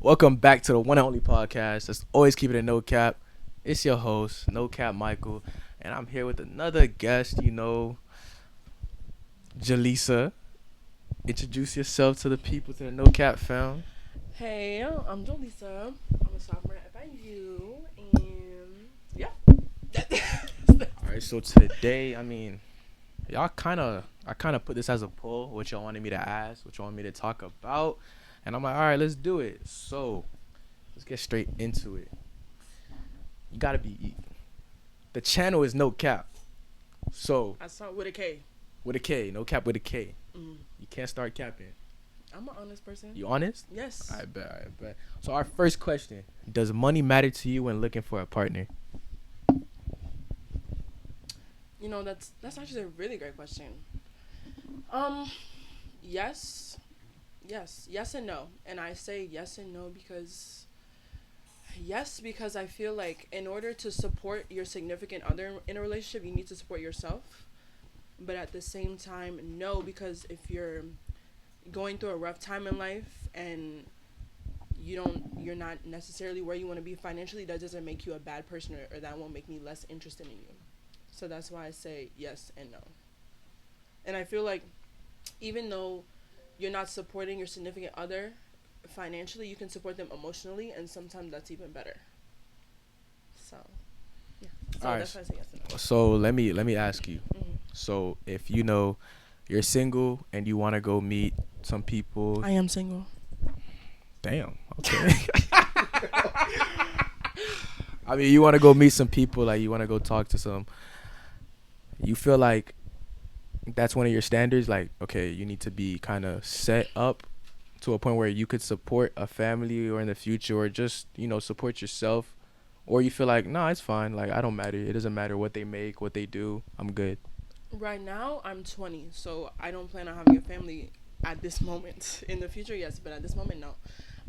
Welcome back to the one and only podcast that's always keeping it no cap. It's your host, Nokap Michael, and I'm here with another guest, Jaleesa. Introduce yourself to the people, to the No Cap fam. Hey, I'm Jolisa. I'm a sophomore at FIU, and yeah. Alright, so today, I kind of put this as a poll, what y'all wanted me to ask, what y'all want me to talk about, and I'm like, all right, let's do it. So let's get straight into it. You gotta be. The channel is No Cap, so I start with a K. with a K, No Cap with a K. Mm. You can't start capping. I'm an honest person. You honest? Yes. I bet. So our first question: does money matter to you when looking for a partner? That's actually a really great question. Um, yes and no, and I say yes and no because yes, because I feel like in order to support your significant other in a relationship, you need to support yourself. But at the same time, no, because if you're going through a rough time in life and you're not necessarily where you want to be financially, that doesn't make you a bad person, or that won't make me less interested in you. So that's why I say yes and no. And I feel like even though you're not supporting your significant other financially, you can support them emotionally, and sometimes that's even better. So yeah. So All right. that's why I say yes and no. So let me ask you. Mhm. So if you're single and you want to go meet some people, I am single. damn. Okay. I mean, you want to go meet some people, like you want to go talk to some. You feel like that's one of your standards. Like, okay, you need to be kind of set up to a point where you could support a family or in the future, or just support yourself. Or you feel like, nah, it's fine. Like, I don't matter. It doesn't matter what they make, what they do. I'm good. Right now, I'm 20, so I don't plan on having a family at this moment. In the future, yes, but at this moment, no.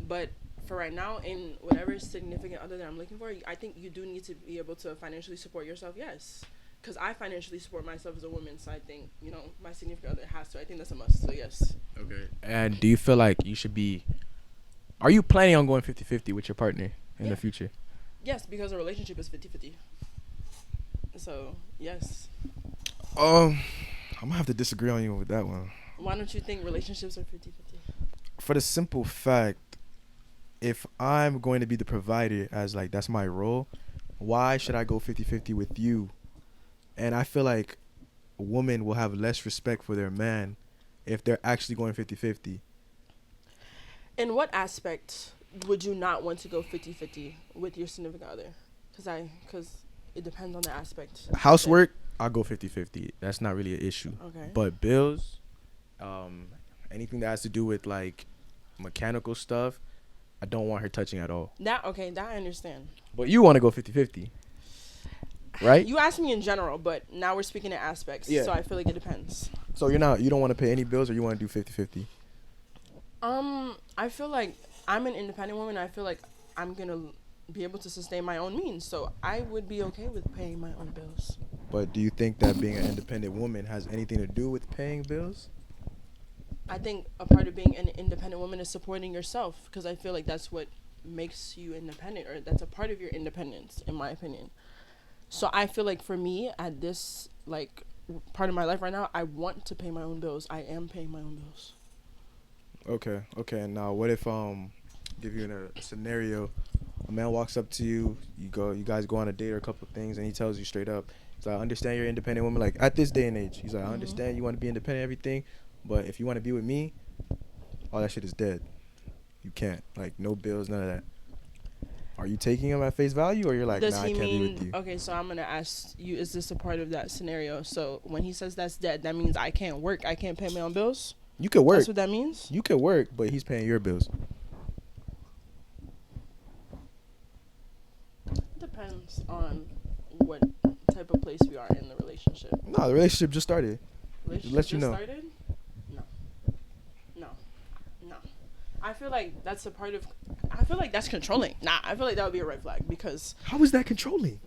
But for right now, in whatever significant other that I'm looking for, I think you do need to be able to financially support yourself, yes. Because I financially support myself as a woman, so I think, my significant other has to. I think that's a must, so yes. Okay. And do you feel like you should be? Are you planning on going 50-50 with your partner in Yeah. the future? Yes, because a relationship is 50-50. So, yes. I'm gonna have to disagree on you with that one. Why don't you think relationships are 50-50? For the simple fact, if I'm going to be the provider, as like that's my role, why should I go 50-50 with you? And I feel like a woman will have less respect for their man if they're actually going 50-50. In what aspect would you not want to go 50-50 with your significant other? Because it depends on the aspect. Housework, I'll go 50-50. That's not really an issue. Okay. But bills, um, anything that has to do with like mechanical stuff, I don't want her touching at all. That I understand. But you want to go 50-50, right? You asked me in general, but now we're speaking in aspects. Yeah. So I feel like it depends. So you don't want to pay any bills, or you want to do 50-50? I feel like I'm an independent woman. I feel like I'm gonna be able to sustain my own means, so I would be okay with paying my own bills. But do you think that being an independent woman has anything to do with paying bills? I think a part of being an independent woman is supporting yourself, because I feel like that's what makes you independent, or that's a part of your independence, in my opinion. So I feel like for me, at this part of my life right now, I want to pay my own bills. I am paying my own bills. Okay. And now, what if give you a scenario, a man walks up to you, you guys go on a date or a couple of things, and he tells you straight up, he's like, I understand you're an independent woman, like at this day and age. He's like, I understand you want to be independent, everything, but if you want to be with me, all that shit is dead. You can't, like, no bills, none of that. Are you taking him at face value, or you're like, Does nah, I he can't be with mean, you? okay, so I'm going to ask you, is this a part of that scenario? So when he says that's dead, that means I can't work, I can't pay my own bills? You could work. That's what that means? You could work, but he's paying your bills. Depends on what type of place we are in the relationship. No, the relationship just started. Relationship Let you just know. started? No. I feel like that's that's controlling. Nah, I feel like that would be a red flag, because How is that controlling?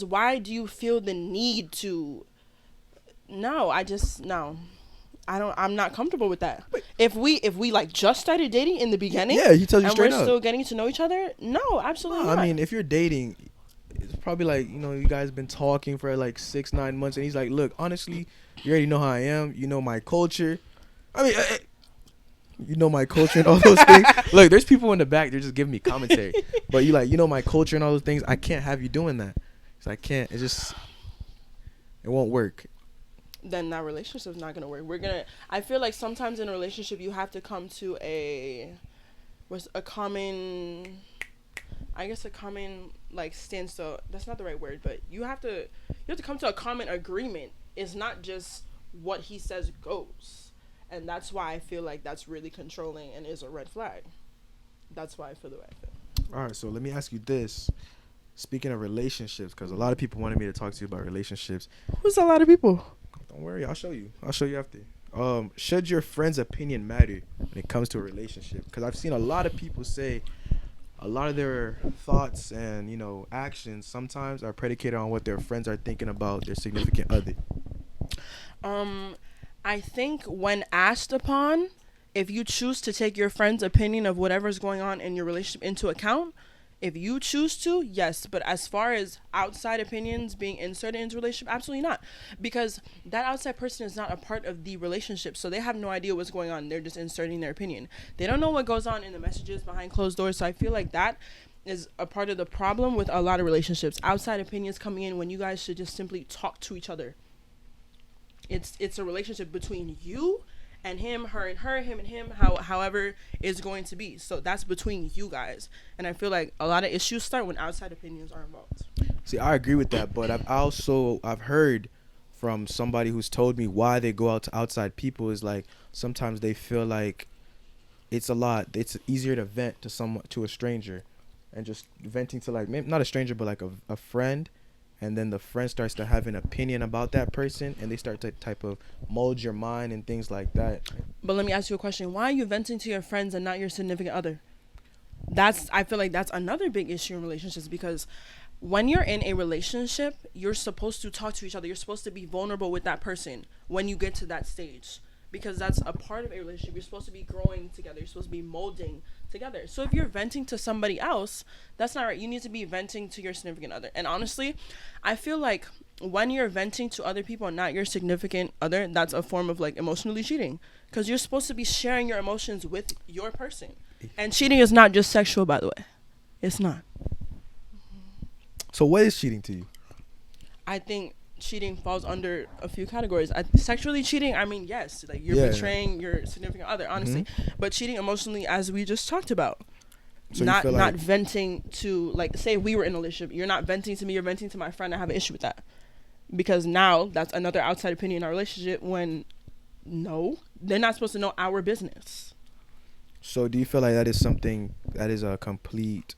why do you feel the need to? No. I'm not comfortable with that. If we like just started dating in the beginning, Yeah, he tells you and straight we're up. still getting to know each other, no, absolutely No, not. I mean, if you're dating, it's probably like, you guys been talking for like 6-9 months, and he's like, look, honestly, you already know how I am. You know my culture. I mean, you know my culture and all those things. Look, there's people in the back. They're just giving me commentary. But you like, my culture and all those things. I can't have you doing that. So I can't. It's just, it won't work. Then that relationship's not gonna work. I feel like sometimes in a relationship you have to come to a common, I guess a common like standstill. That's not the right word, but you have to come to a common agreement. It's not just what he says goes, and that's why I feel like that's really controlling and is a red flag. That's why I feel the way I feel. All right, so let me ask you this. Speaking of relationships, because a lot of people wanted me to talk to you about relationships. Who's a lot of people? Don't worry, I'll show you. I'll show you after. Should your friend's opinion matter when it comes to a relationship? Because I've seen a lot of people say a lot of their thoughts and actions sometimes are predicated on what their friends are thinking about their significant other. I think when asked upon, if you choose to take your friend's opinion of whatever's going on in your relationship into account, if you choose to, yes. But as far as outside opinions being inserted into a relationship, absolutely not. Because that outside person is not a part of the relationship. So they have no idea what's going on. They're just inserting their opinion. They don't know what goes on in the messages behind closed doors. So I feel like that is a part of the problem with a lot of relationships. Outside opinions coming in when you guys should just simply talk to each other. It's a relationship between you and him, her and her, him and him, however it's going to be. So that's between you guys. And I feel like a lot of issues start when outside opinions are involved. See, I agree with that, but I've heard from somebody who's told me why they go out to outside people is like sometimes they feel like it's easier to vent to a stranger, and just venting to like maybe not a stranger but like a friend. And then the friend starts to have an opinion about that person, and they start to type of mold your mind and things like that. But let me ask you a question. Why are you venting to your friends and not your significant other? I feel like that's another big issue in relationships, because when you're in a relationship, you're supposed to talk to each other. You're supposed to be vulnerable with that person when you get to that stage, because that's a part of a relationship. You're supposed to be growing together. You're supposed to be molding together. So if you're venting to somebody else, that's not right. You need to be venting to your significant other. And honestly, I feel like when you're venting to other people and not your significant other, that's a form of like emotionally cheating, because you're supposed to be sharing your emotions with your person. And cheating is not just sexual, by the way. It's not. So what is cheating to you? I think cheating falls under a few categories. Sexually cheating, I mean, yes, like you're betraying your significant other, honestly. But cheating emotionally, as we just talked about, So not venting to, like, say we were in a relationship, you're not venting to me, you're venting to my friend. I have an issue with that, because now that's another outside opinion in our relationship, when no, they're not supposed to know our business. So do you feel like that is something that is a complete,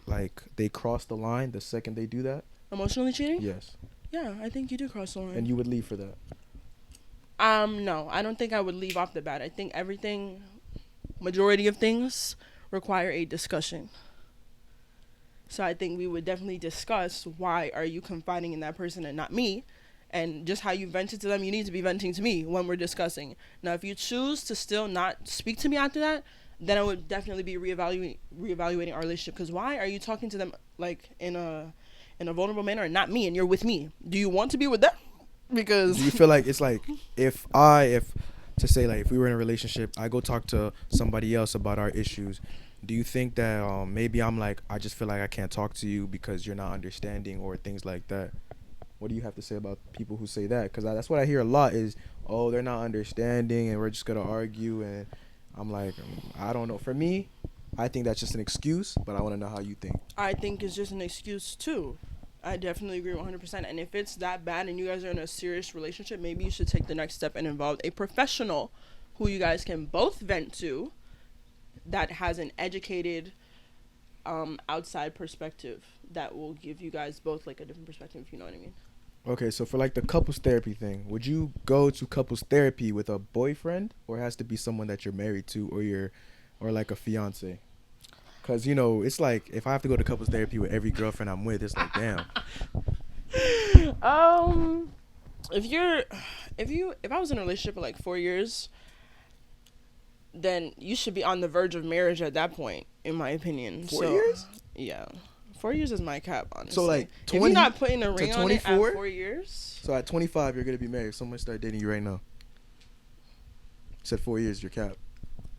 like, they cross the line the second they do that? Emotionally cheating? Yes. Yeah, I think you do cross the line. And you would leave for that? No, I don't think I would leave off the bat. I think majority of things require a discussion. So I think we would definitely discuss, why are you confiding in that person and not me? And just how you vented to them, you need to be venting to me when we're discussing. Now, if you choose to still not speak to me after that, then I would definitely be reevaluating our relationship. Because why are you talking to them like in a vulnerable manner and not me, and you're with me? Do you want to be with them? Because do you feel like it's like if we were in a relationship, I go talk to somebody else about our issues, do you think that maybe I'm like, I just feel like I can't talk to you because you're not understanding, or things like that? What do you have to say about people who say that? Because that's what I hear a lot is, oh, they're not understanding and we're just going to argue. And I'm like, I don't know. For me, I think that's just an excuse, but I want to know how you think. I think it's just an excuse too. I definitely agree 100%. And if it's that bad and you guys are in a serious relationship, maybe you should take the next step and involve a professional who you guys can both vent to, that has an educated outside perspective that will give you guys both like a different perspective, if you know what I mean. Okay, so for like the couples therapy thing, would you go to couples therapy with a boyfriend, or it has to be someone that you're married to, or like a fiance? Because, it's like, if I have to go to couples therapy with every girlfriend I'm with, it's like, damn. If if I was in a relationship for like 4 years, then you should be on the verge of marriage at that point, in my opinion. 4 years? Yeah. 4 years is my cap, honestly. So like if you're not putting a ring on it at 24? 4 years. So at 25, you're gonna be married. If someone start dating you right now. Said 4 years, your cap.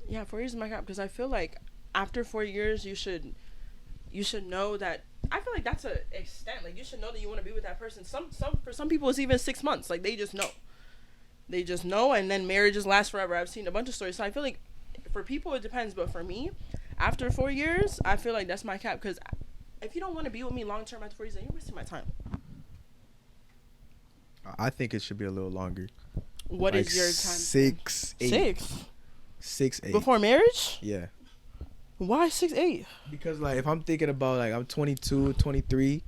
Yeah, 4 years is my cap because I feel like after 4 years, you should know that. I feel like that's a extent. Like you should know that you want to be with that person. For some people, it's even 6 months. Like they just know. They just know, and then marriages last forever. I've seen a bunch of stories. So I feel like for people it depends, but for me, after 4 years, I feel like that's my cap because if you don't want to be with me long term after 4 years, then you're wasting my time. I think it should be a little longer. What like is your time? 6, 8. 6, 8. Before marriage? Yeah. Why 6, 8? Because like if I'm thinking about like I'm 22, 23,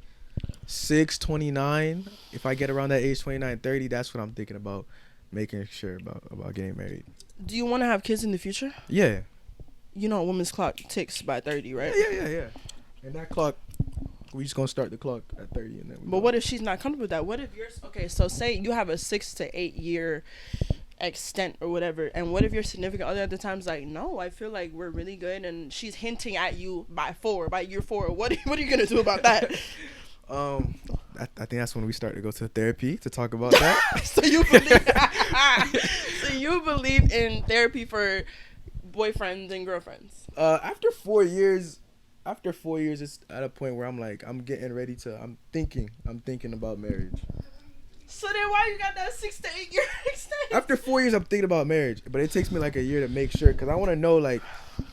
6, 29. If I get around that age 29, 30, that's what I'm thinking about making sure about getting married. Do you want to have kids in the future? Yeah. You know, a woman's clock ticks by 30, right? Yeah. And that clock, we just gonna start the clock at 30, and then. But what if she's not comfortable with that? What if you're okay? So say you have a 6 to 8 year extent or whatever, and what if your significant other at the time's like, no, I feel like we're really good, and she's hinting at you by year 4. What are you gonna do about that? I think that's when we start to go to therapy to talk about that. So you believe in therapy for boyfriends and girlfriends? After 4 years, it's at a point where I'm like, I'm thinking about marriage. So then why you got that 6 to 8 year extent? After 4 years, I'm thinking about marriage, but it takes me like a year to make sure, because I want to know, like,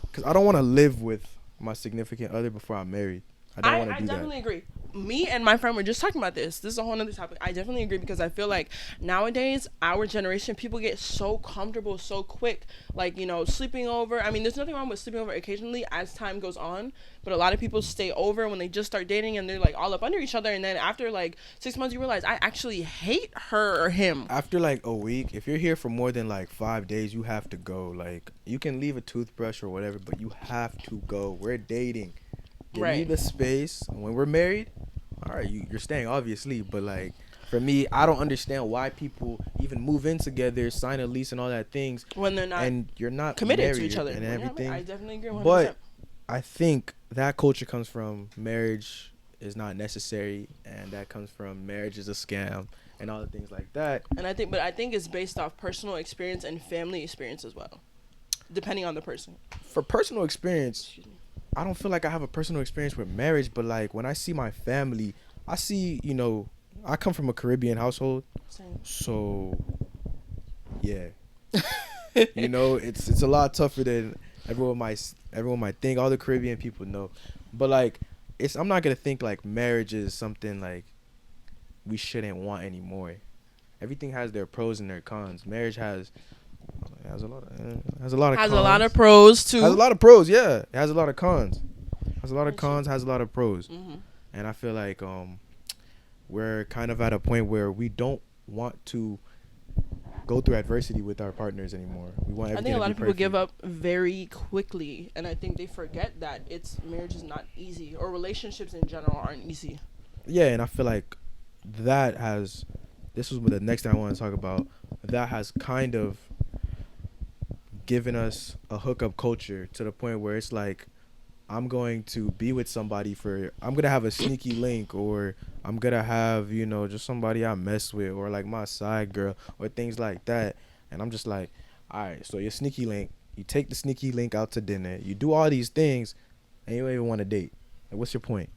because I don't want to live with my significant other before I'm married. I don't want to do that. I definitely agree. Me and my friend were just talking about this. This is a whole other topic. I definitely agree because I feel like nowadays, our generation, people get so comfortable so quick. Like, you know, sleeping over. I mean, there's nothing wrong with sleeping over occasionally as time goes on. But a lot of people stay over when they just start dating and they're like all up under each other. And then after like 6 months, you realize I actually hate her or him. After like a week, if you're here for more than like 5 days, you have to go. Like, you can leave a toothbrush or whatever, but you have to go. We're dating. Give me the space. When we're married, all right, you're staying, obviously. But, like, for me, I don't understand why people even move in together, sign a lease and all that things. When they're not. And you're not committed to each other. And everything. I definitely agree 100%. But I think that culture comes from marriage is not necessary. And that comes from marriage is a scam and all the things like that. And I think it's based off personal experience and family experience as well, depending on the person. For personal experience, I don't feel like I have a personal experience with marriage, but like when I see my family, I see, you know, I come from a Caribbean household. Same. So yeah. You know, it's a lot tougher than everyone might think. All the Caribbean people know. But like I'm not going to think like marriage is something like we shouldn't want anymore. Everything has their pros and their cons. Marriage has a lot of cons. A lot of pros too. Has a lot of pros, yeah. It has a lot of cons. Has a lot of cons, has a lot of pros. Mm-hmm. And I feel like we're kind of at a point where we don't want to go through adversity with our partners anymore. We want everything to be perfect. I think a lot of people give up very quickly, and I think they forget that marriage is not easy, or relationships in general aren't easy. Yeah, and I feel like this was the next thing I want to talk about. That has kind of given us a hookup culture to the point where it's like I'm going to be with somebody I'm going to have a sneaky link, or I'm going to have, you know, just somebody I mess with, or like my side girl, or things like that. And I'm just like, all right, so your sneaky link, you take the sneaky link out to dinner, you do all these things, and you don't even want to date. Like, what's your point?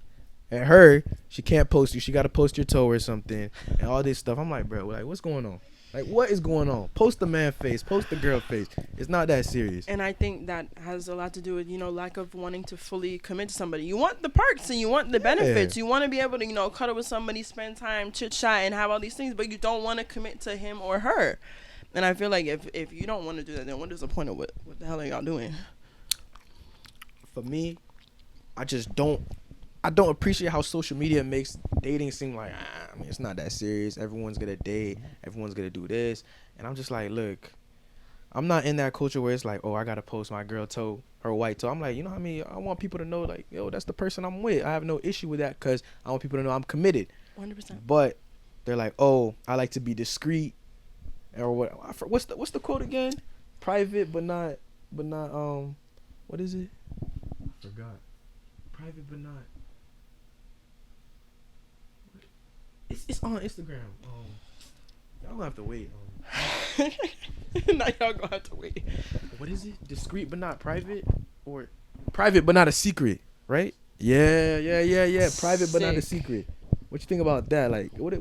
And her, she can't post you. She got to post your toe or something, and all this stuff. I'm like, bro, like, what's going on? Like, what is going on? Post the man face, post the girl face. It's not that serious. And I think that has a lot to do with, you know, lack of wanting to fully commit to somebody. You want the perks and you want the benefits. You want to be able to, you know, cuddle with somebody, spend time, chit-chat, and have all these things, but you don't want to commit to him or her. And I feel like if you don't want to do that, then what is the point of what the hell are y'all doing? For me, I don't appreciate how social media makes dating seem like, I mean, it's not that serious. Everyone's going to date. Everyone's going to do this. And I'm just like, look, I'm not in that culture where it's like, oh, I got to post my girl toe, her white toe. I'm like, you know what I mean? I want people to know, like, yo, that's the person I'm with. I have no issue with that because I want people to know I'm committed. 100%. But they're like, oh, I like to be discreet. or what's the quote again? Private but not what is it? I forgot. Private but not. It's on Instagram. Y'all gonna have to wait. Now y'all gonna have to wait. What is it? Discreet but not private, or private but not a secret, right? Yeah. Private but not a secret. What you think about that? Like, what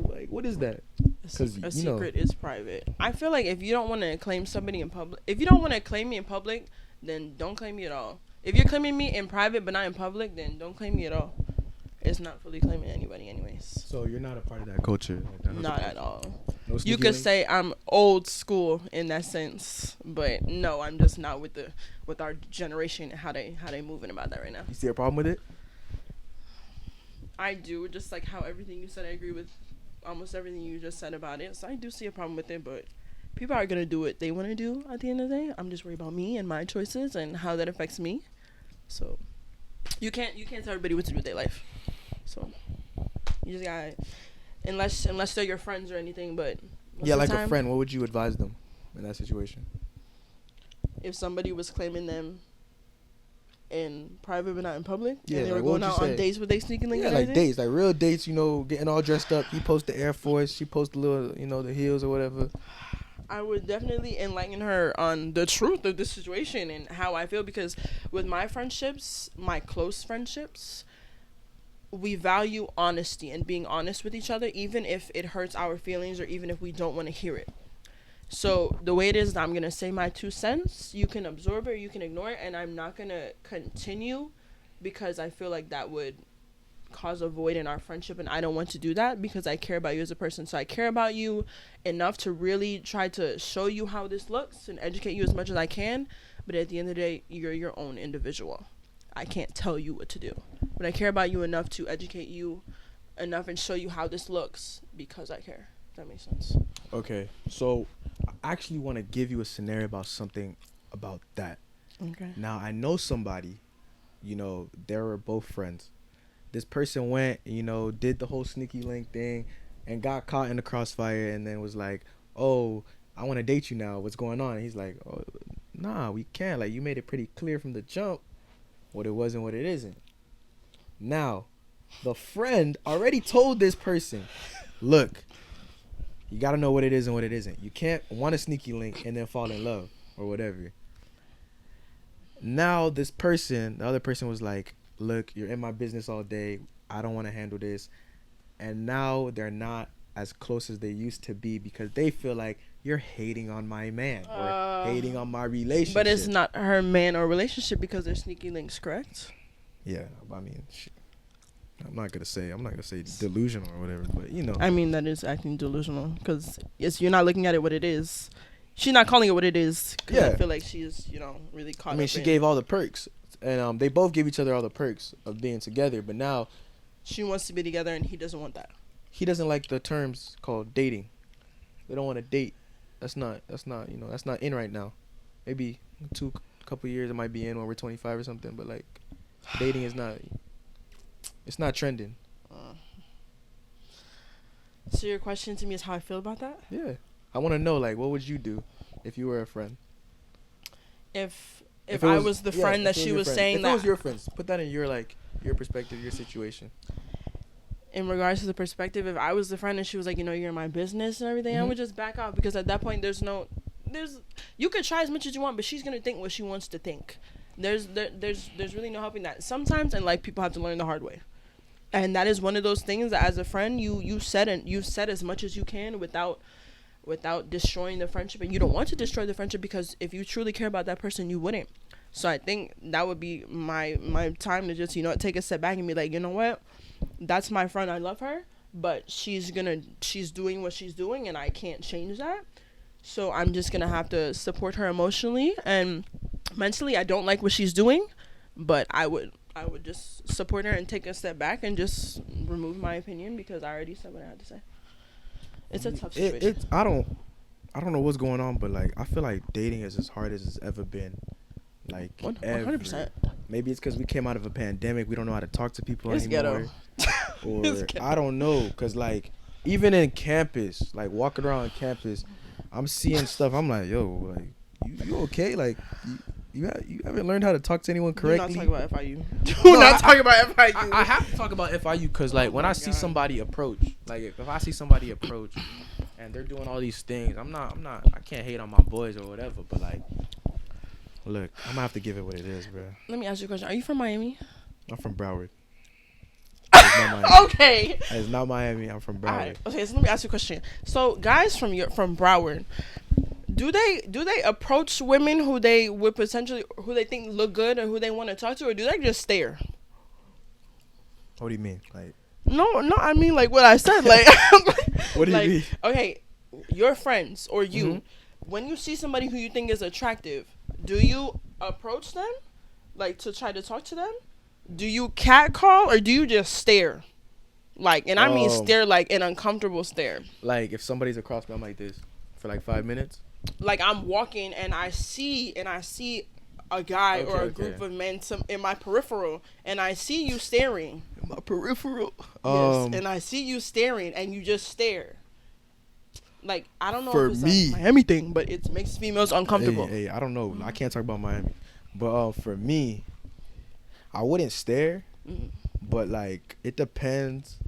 is that? Because a secret is private. I feel like if you don't want to claim somebody in public, if you don't want to claim me in public, then don't claim me at all. If you're claiming me in private but not in public, then don't claim me at all. It's not fully claiming anybody anyways. So you're not a part of that culture? Like that not at all. No you could say I'm old school in that sense, but no, I'm just not with our generation and how they moving about that right now. You see a problem with it? I do, just like how everything you said, I agree with almost everything you just said about it. So I do see a problem with it, but people are gonna do what they want to do at the end of the day. I'm just worried about me and my choices and how that affects me. So you can't tell everybody what to do with their life. So you just gotta, unless they're your friends or anything. But yeah, like a friend, what would you advise them in that situation? If somebody was claiming them in private but not in public, yeah, and they were going out on dates with they sneaking link. Yeah, like dates, like real dates. You know, getting all dressed up. He posts the Air Force. She posts the little, the heels or whatever. I would definitely enlighten her on the truth of the situation and how I feel, because with my friendships, my close friendships, we value honesty and being honest with each other, even if it hurts our feelings or even if we don't want to hear it. So the way it is, I'm going to say my 2 cents. You can absorb it or you can ignore it, and I'm not going to continue because I feel like that would cause a void in our friendship, and I don't want to do that because I care about you as a person. So I care about you enough to really try to show you how this looks and educate you as much as I can, but at the end of the day, you're your own individual. I can't tell you what to do, but I care about you enough to educate you enough and show you how this looks because I care. If that makes sense. Okay, so I actually want to give you a scenario about something about that. Okay. Now, I know somebody, they were both friends. This person went, did the whole sneaky link thing and got caught in the crossfire and then was like, oh, I want to date you now. What's going on? And he's like, oh, nah, we can't. Like, you made it pretty clear from the jump what it was and what it isn't. Now, the friend already told this person, look, you got to know what it is and what it isn't. You can't want a sneaky link and then fall in love or whatever. Now, the other person was like, look, you're in my business all day. I don't want to handle this. And now they're not as close as they used to be because they feel like you're hating on my man or hating on my relationship. But it's not her man or relationship because they're sneaky links, correct? Yeah, I mean, I'm not gonna say delusional or whatever, but I mean, that is acting delusional because you're not looking at it what it is. She's not calling it what it is. Yeah, I feel like she's really caught. I mean, she gave all the perks, and they both gave each other all the perks of being together. But now, she wants to be together, and he doesn't want that. He doesn't like the terms called dating. They don't want to date. That's not in right now. Maybe couple years it might be in when we're 25 or something. But like, dating is not. It's not trending. So your question to me is how I feel about that? Yeah, I want to know, like, what would you do if you were a friend? If I was the friend that she was saying that. If it was your friends, put that in your perspective, your situation. In regards to the perspective, if I was the friend and she was like, you're in my business and everything, I would just back off because at that point you could try as much as you want, but she's gonna think what she wants to think. There's really no helping that. Sometimes in life, people have to learn the hard way, and that is one of those things that as a friend, you said as much as you can without destroying the friendship, and you don't want to destroy the friendship because if you truly care about that person, you wouldn't. So I think that would be my time to just take a step back and be like, you know what, that's my friend, I love her, but she's doing what she's doing, and I can't change that. So I'm just gonna have to support her emotionally and mentally. I don't like what she's doing, but I would just support her and take a step back and just remove my opinion because I already said what I had to say. It's a tough situation. I don't know what's going on, but like I feel like dating is as hard as it's ever been. Like 100%. Maybe it's because we came out of a pandemic. We don't know how to talk to people anymore. Or It's ghetto. I don't know, because like even in campus, like walking around campus, I'm seeing stuff. I'm like, yo, like you okay? Like you haven't learned how to talk to anyone correctly. Do not talk about FIU. Do not talk about FIU. I have to talk about FIU because like when I see God. somebody approach, like if I see somebody approach and they're doing all these things, I can't hate on my boys or whatever, but like, look, I'm gonna have to give it what it is, bro. Let me ask you a question. Are you from Miami? I'm from Broward. It's not Miami. Okay. It's not Miami. I'm from Broward. Right. Okay, so let me ask you a question. So guys from Broward, do they approach women who they think look good or who they want to talk to, or do they just stare? What do you mean? Like No, I mean like what I said. Like what do you mean? Okay, your friends or you, when you see somebody who you think is attractive, do you approach them, like to try to talk to them? Do you catcall or do you just stare? Like, and I mean stare like an uncomfortable stare. Like if somebody's across me, I'm like this for like 5 minutes. Like I'm walking and I see a guy or a group of men in my peripheral, and I see you staring. In my peripheral. Yes, and I see you staring, and you just stare. Like I don't know for if it's me, a Miami thing, but it makes females uncomfortable. Hey, I don't know. I can't talk about Miami, but for me, I wouldn't stare, but like it depends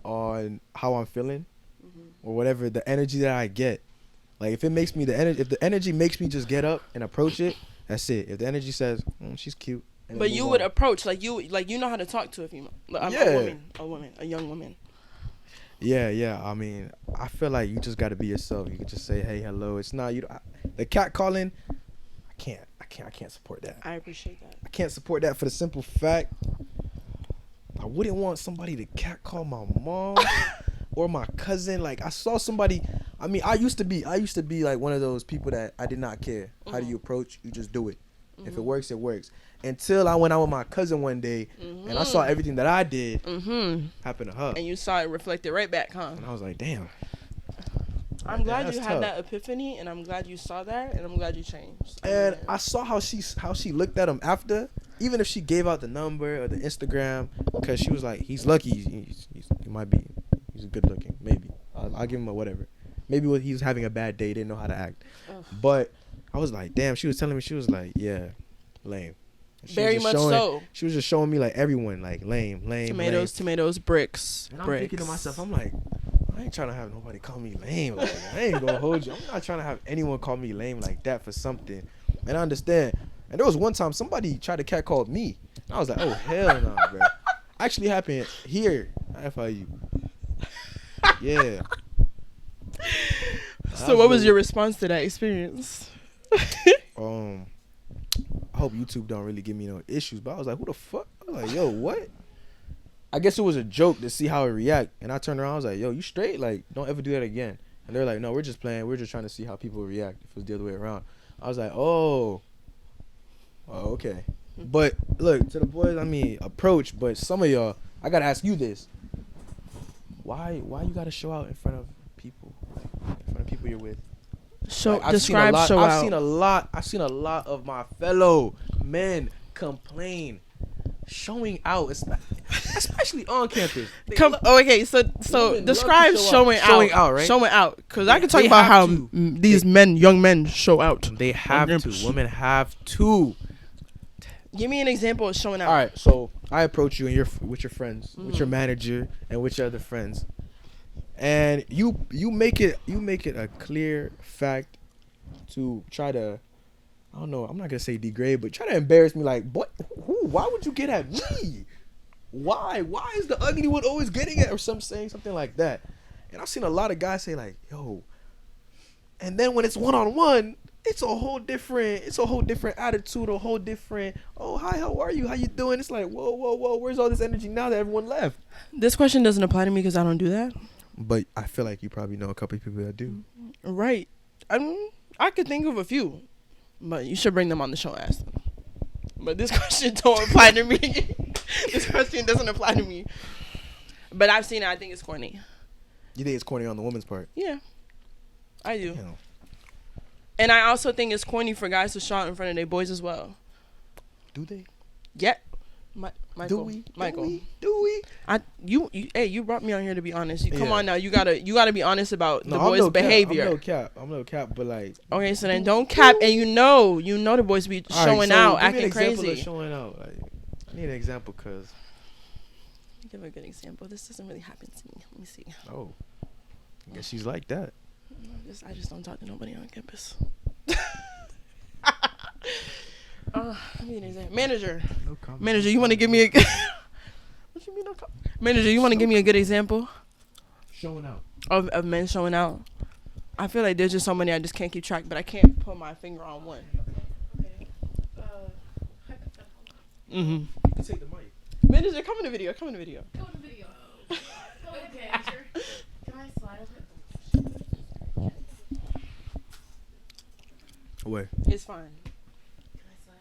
on how I'm feeling or whatever the energy that I get. Like if it makes me if the energy makes me just get up and approach it, that's it. If the energy says she's cute, but you would approach like you know how to talk to a female, a young woman. Yeah. I mean, I feel like you just got to be yourself. You can just say, hey, hello. It's not the cat calling. I can't support that. I appreciate that. I can't support that for the simple fact I wouldn't want somebody to cat call my mom or my cousin. Like I saw somebody. I mean, I used to be like one of those people that I did not care. How do you approach? You just do it. If it works, it works. Until I went out with my cousin one day and I saw everything that I did happen to her. And you saw it reflected right back, huh? And I was like, damn. I'm glad you had that epiphany, and I'm glad you saw that, and I'm glad you changed. And I saw how she looked at him after, even if she gave out the number or the Instagram, because she was like, he's lucky. He might be. He's good looking. Maybe. I'll give him a whatever. Maybe he was having a bad day. Didn't know how to act. Ugh. But I was like, damn. She was telling me, she was like, yeah, lame. Very much so. She was just showing me like everyone like lame. Tomatoes, bricks. And I'm thinking to myself, I'm like, I ain't trying to have nobody call me lame. Like, I ain't gonna hold you. I'm not trying to have anyone call me lame like that for something. And I understand. And there was one time somebody tried to catcall me. And I was like, oh hell no, bro. Actually happened here at FIU. Yeah. So what was your response to that experience? I hope YouTube don't really give me no issues, but I was like, who the fuck? I was like, yo, what? I guess it was a joke to see how it react. And I turned around, I was like, yo, you straight? Like, don't ever do that again. And they're like, no, we're just playing. We're just trying to see how people react if it was the other way around. I was like, oh, okay. But look, to the boys, I mean, approach. But some of y'all, I got to ask you this. Why you got to show out in front of people? In front of people you're with? I've seen a lot of my fellow men complain showing out, especially on campus. Okay, so describe showing out, right? Showing out, because I can talk about how these young men show out. They have to. Women have to. Give me an example of showing out. All right, so I approach you and with your friends, with your manager, and with your other friends. And you make it a clear fact to try to, I don't know, I'm not gonna say degrade, but try to embarrass me. Like, what? Why would you get at me? Why is the ugly one always getting at, or saying something like that? And I've seen a lot of guys say like, yo. And then when it's one-on-one, it's a whole different attitude, a whole different. Oh, hi, how are you? How you doing? It's like, whoa, where's all this energy now that everyone left? This question doesn't apply to me because I don't do that. But I feel like you probably know a couple of people that do. Right. I could think of a few, but you should bring them on the show and ask them. But this question don't apply to me. This question doesn't apply to me. But I've seen it. I think it's corny. You think it's corny on the woman's part? Yeah, I do. Damn. And I also think it's corny for guys to shout in front of their boys as well. Do they? Yeah. Michael. Do we? You brought me on here to be honest. Come on now, you gotta be honest about the boys' behavior. I'm no cap, but like. Okay, so then don't cap, and you know the boys be showing out, acting crazy. Showing out. Like, I need an example, cause. Give a good example. This doesn't really happen to me. Let me see. Oh, I guess she's like that. I just don't talk to nobody on campus. Let me get an example. Manager, you want to give me a what you mean no comment? Manager, you want to give me a good example Showing out of men showing out? I feel like there's just so many I just can't keep track, but I can't put my finger on one. Okay. You can take the mic. Manager, come in the video. Go in the video. Okay. Can I slide over? Away. It's fine.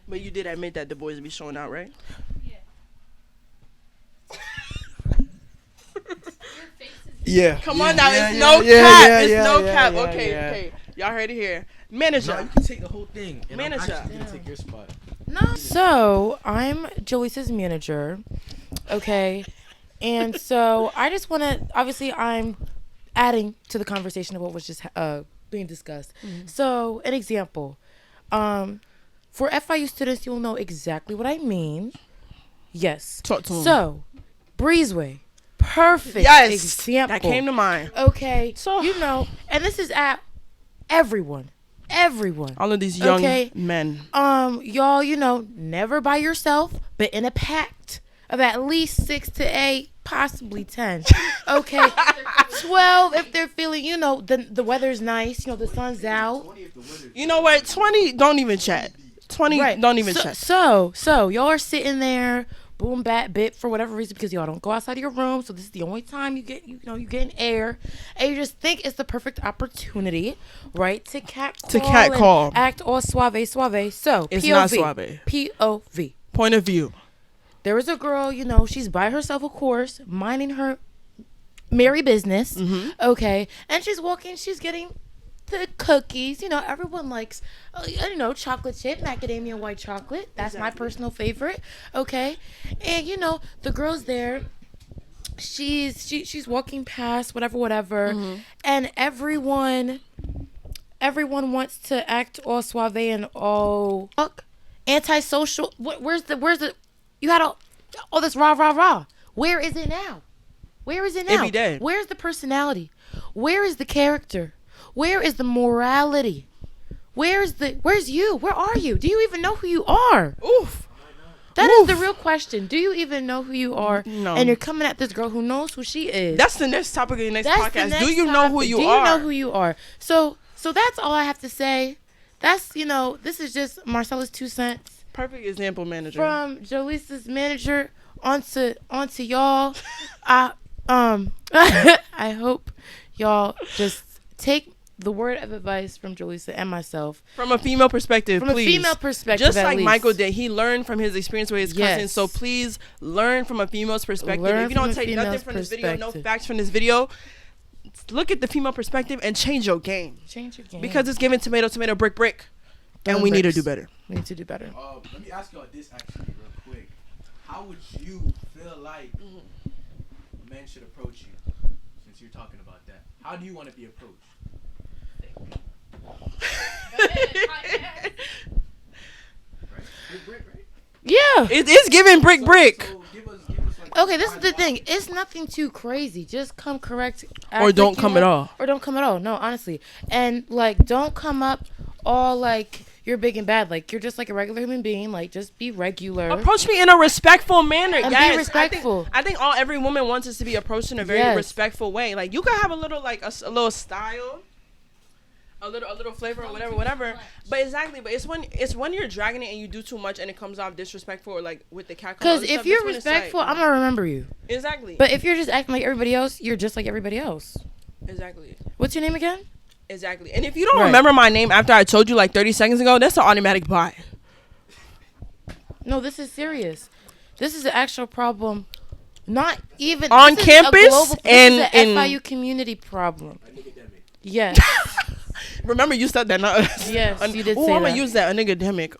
But you did admit that the boys be showing out, right? Yeah. Come on now, it's no cap. It's no cap. Okay. Y'all heard it here. Manager. No, you can take the whole thing. And Manager. I'm actually gonna take your spot. No. So I'm Jaleesa's manager. Okay. And so I just want to, obviously I'm adding to the conversation of what was just being discussed. Mm-hmm. So an example, for FIU students, you'll know exactly what I mean. Yes. Talk to them. So Breezeway, perfect example. That came to mind. Okay. So and this is at everyone. All of these young men. Y'all, never by yourself, but in a pact of at least 6 to 8, possibly 10. Okay. 12 if they're feeling, the weather's nice, the sun's out. You know what? 20, don't even chat. 20, right. Don't even chat. So y'all are sitting there, boom, bat, bit, for whatever reason, because y'all don't go outside of your room. So this is the only time you get, you getting air. And you just think it's the perfect opportunity, right, to catcall. Act all suave. So it's POV. not suave. POV. Point of view. There was a girl, she's by herself, of course, minding her merry business. Mm-hmm. Okay. And she's walking, she's getting the cookies. Everyone likes, chocolate chip, macadamia white chocolate. That's my personal favorite. Okay. And, the girl's there. She's walking past, whatever. Mm-hmm. And everyone wants to act all suave and all antisocial. Where's the, you had all this rah. Where is it now? Every day. Where's the personality? Where is the character? Where is the morality? Where's you? Where are you? Do you even know who you are? Oof. That is the real question. Do you even know who you are? No. And you're coming at this girl who knows who she is. That's the next topic of the next podcast. Do you know who you are? Do you know who you are? So that's all I have to say. That's, this is just Marcella's 2 cents. Perfect example, manager. From Jaleesa's manager onto y'all. I hope y'all just take the word of advice from Jaleesa and myself. From a female perspective, please. From a female perspective, just like Michael did. He learned from his experience with his cousin. So please learn from a female's perspective. If you don't take nothing from this video, no facts from this video, look at the female perspective and change your game. Because it's giving tomato, brick. And we need to do better. Let me ask y'all this actually real quick. How would you feel like men should approach you? Since you're talking about that, how do you want to be approached? Brick, right? Yeah, it is giving brick. So give us okay, this is the thing. It's nothing too crazy. Just come correct. Or don't come at all. No, honestly. And don't come up all like you're big and bad. Like you're just like a regular human being. Like just be regular. Approach me in a respectful manner. And yes, be respectful. I think every woman wants us to be approached in a very respectful way. Like you can have a little a little style. A little flavor or whatever. But it's when you're dragging it and you do too much and it comes off disrespectful or like with the cat. Because if you're respectful, I'm gonna remember you. Exactly. But if you're just acting like everybody else, you're just like everybody else. Exactly. What's your name again? Exactly. And if you don't remember my name after I told you like 30 seconds ago, that's an automatic bye. No, this is serious. This is an actual problem. Not even on campus and in FIU community problem. Yes. Remember you said that, not us. Yes, you did say that. I'm gonna use that, a niggademic.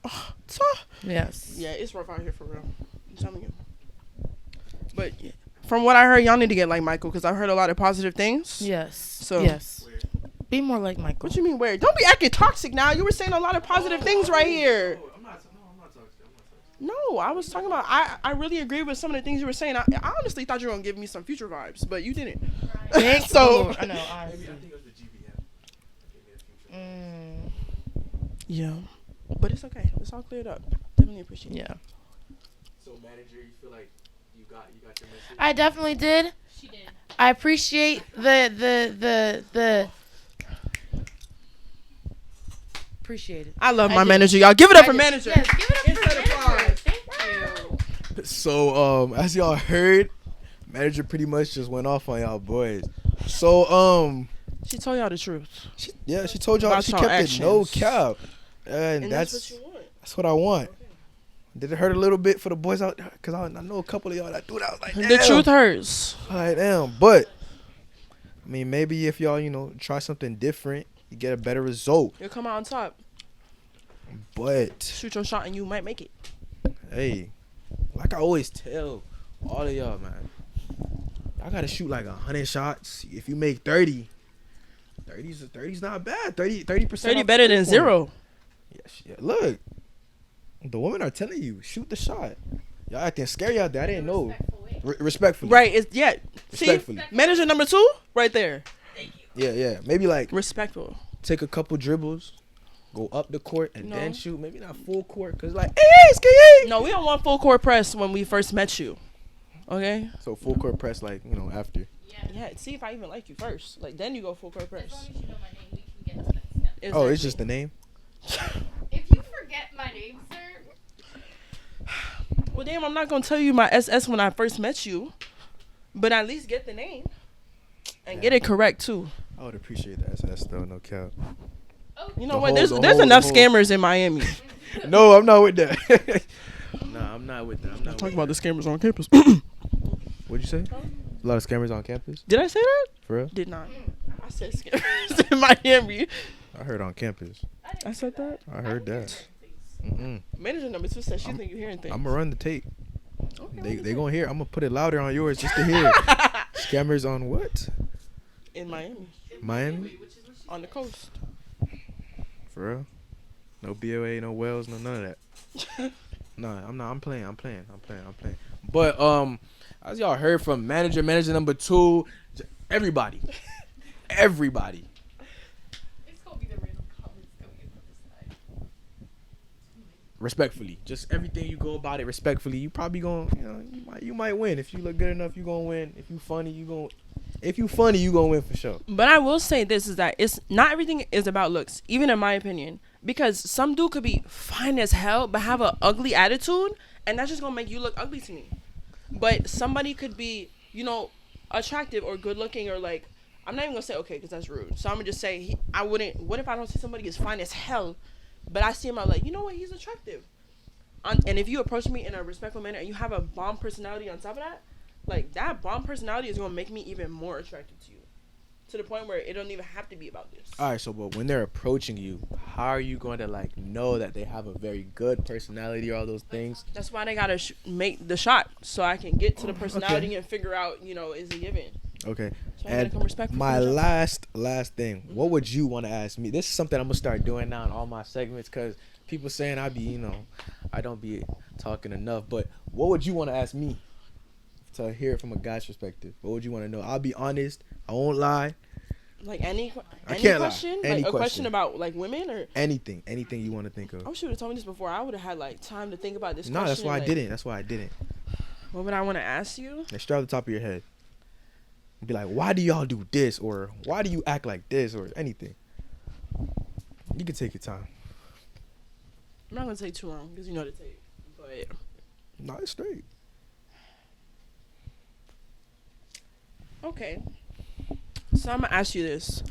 Yes. Yeah, it's rough out here for real. I'm telling you. But from what I heard, y'all need to get like Michael because I've heard a lot of positive things. Yes. So yes. Be more like Michael. What you mean weird? Don't be acting toxic now. You were saying a lot of positive things right here. I'm not toxic. No, I was talking about. I really agree with some of the things you were saying. I honestly thought you were gonna give me some future vibes, but you didn't. Thanks, So- Lord. I know. I think it was the GBM. Yeah, but it's okay. It's all cleared up. Definitely appreciate it. Yeah. So manager, you feel like you got your message? I definitely did. She did. I appreciate the appreciate it. I love I my do. manager, y'all. Give it up for I do. manager. Yes, give it up Inside for applause. manager. Thank you. So as y'all heard, manager pretty much just went off on y'all boys. So She told y'all the truth, she told y'all About she y'all kept it no actions. cap, and and that's that's what you want. that's what I want. Did it hurt a little bit for the boys out there? Cause I know a couple of y'all that do that. I was like, The damn. truth hurts. Like, damn. But I mean, maybe if y'all try something different, you get a better result. You'll come out on top. But Shoot your shot and you might make it. hey, like I always tell all of y'all, man, y'all gotta shoot like 100 shots. If you make 30's not bad. 30%. 30 better than 0. Yeah, look, the women are telling you, shoot the shot. Y'all acting scary out there. I didn't know. Respectfully. Right? It's See, Respectfully. manager number 2, right there. Yeah. Maybe like Respectful. take a couple dribbles, go up the court, and No. then shoot. Maybe not full court, cause like, hey, ski. No, we don't want full court press when we first met you. Okay? So full court press, like after. Yeah. See if I even like you first. Like then you go full court As press. long as you know my name, we can get to that step. Oh, it's Exactly. just the name. If you forget my name, sir, Well, damn, I'm not gonna tell you my SS when I first met you, but at least get the name and get it correct too. I would appreciate that. That's though, no cap. You know The what? whole- There's the there's whole- enough the whole- scammers in Miami. No, I'm not with that. Nah, I'm not with that. I'm not Talk with about the scammers on campus. that. What'd you say? A lot of scammers on campus? Did I say that? For real? Did not. I said scammers in Miami. I heard on campus. I said that. I heard that. Mm-mm. Manager number 2 said she think you hearing things. I'm gonna run the tape. Okay, They gonna hear. I'm gonna put it louder on yours just to hear. Scammers on what? in Miami Miami? on the coast. For real? No BOA, no Wells, no none of that. Nah, I'm not. I'm playing. But as y'all heard from manager number 2, everybody. it's gonna be the random comments coming in from this side. Respectfully, just everything you go about it respectfully. You probably gonna, you might win. If you look good enough, you gonna win. If you funny, you gonna win for sure. But I will say this is that it's not everything is about looks, even in my opinion. Because some dude could be fine as hell but have an ugly attitude, and that's just gonna make you look ugly to me. But somebody could be, attractive or good looking, or like, I'm not even gonna say okay because that's rude. So I'm gonna just say I wouldn't. What if I don't see somebody as fine as hell, but I see him, I'm like, you know what, he's attractive. And if you approach me in a respectful manner and you have a bomb personality on top of that, like that bomb personality is gonna make me even more attracted to you, to the point where it don't even have to be about this. All right, so but when they're approaching you, how are you going to know that they have a very good personality or all those things? That's why they gotta make the shot so I can get to the personality and figure out, is it given. Okay. So I gotta come And respectful. my for the job. last thing, what would you want to ask me? This is something I'm gonna start doing now in all my segments because people saying I be, I don't be talking enough. But what would you want to ask me to hear it from a guy's perspective? What would you want to know? I'll be honest. I won't lie. Like any can't lie. question, Any like a question. question about like women or. Anything you want to think of. I wish you would have told me this before. I would have had like time to think about this. No, that's question, why I like, didn't. That's why I didn't. What would I want to ask you? Like straight off the top of your head. Be like, why do y'all do this? Or why do you act like this? Or anything. You can take your time. I'm not gonna take too long because you know the tape. But No, it's straight. okay, so I'm gonna ask you this: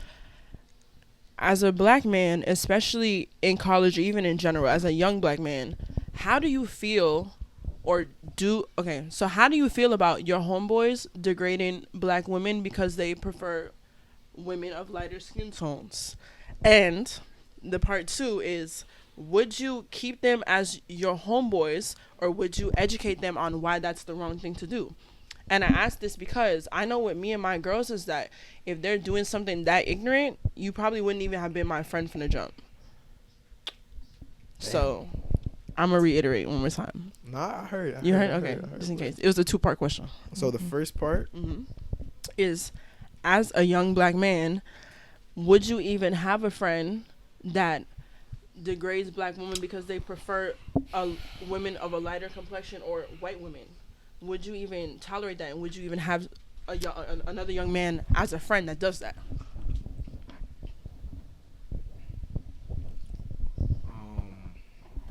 as a black man, especially in college or even in general, as a young black man, how do you feel? So how do you feel about your homeboys degrading black women because they prefer women of lighter skin tones? And the part 2 is, would you keep them as your homeboys or would you educate them on why that's the wrong thing to do? And I ask this because I know with me and my girls is that if they're doing something that ignorant, you probably wouldn't even have been my friend from the jump. So I'm gonna reiterate one more time. Nah, I heard. You heard? Okay, just in case. It was a 2-part question. So the first part, Is, as a young black man, would you even have a friend that degrades black women because they prefer women of a lighter complexion or white women? Would you even tolerate that? And would you even have another young man as a friend that does that?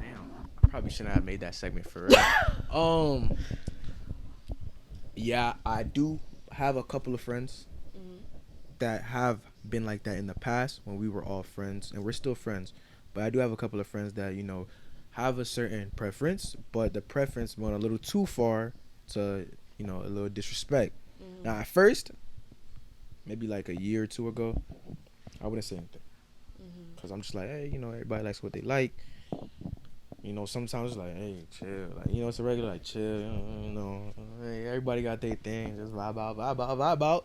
Damn, I probably shouldn't have made that segment for real. Yeah, I do have a couple of friends that have been like that in the past when we were all friends, and we're still friends. But I do have a couple of friends that, you know, have a certain preference, but the preference went a little too far to, you know, a little disrespect. Now, at first, maybe like a year or two ago, I wouldn't say anything. Because I'm just like, hey, you know, everybody likes what they like. You know, sometimes it's like, hey, chill. Like, you know, it's a regular, like, chill. You know, hey, everybody got their thing. Just vibe out.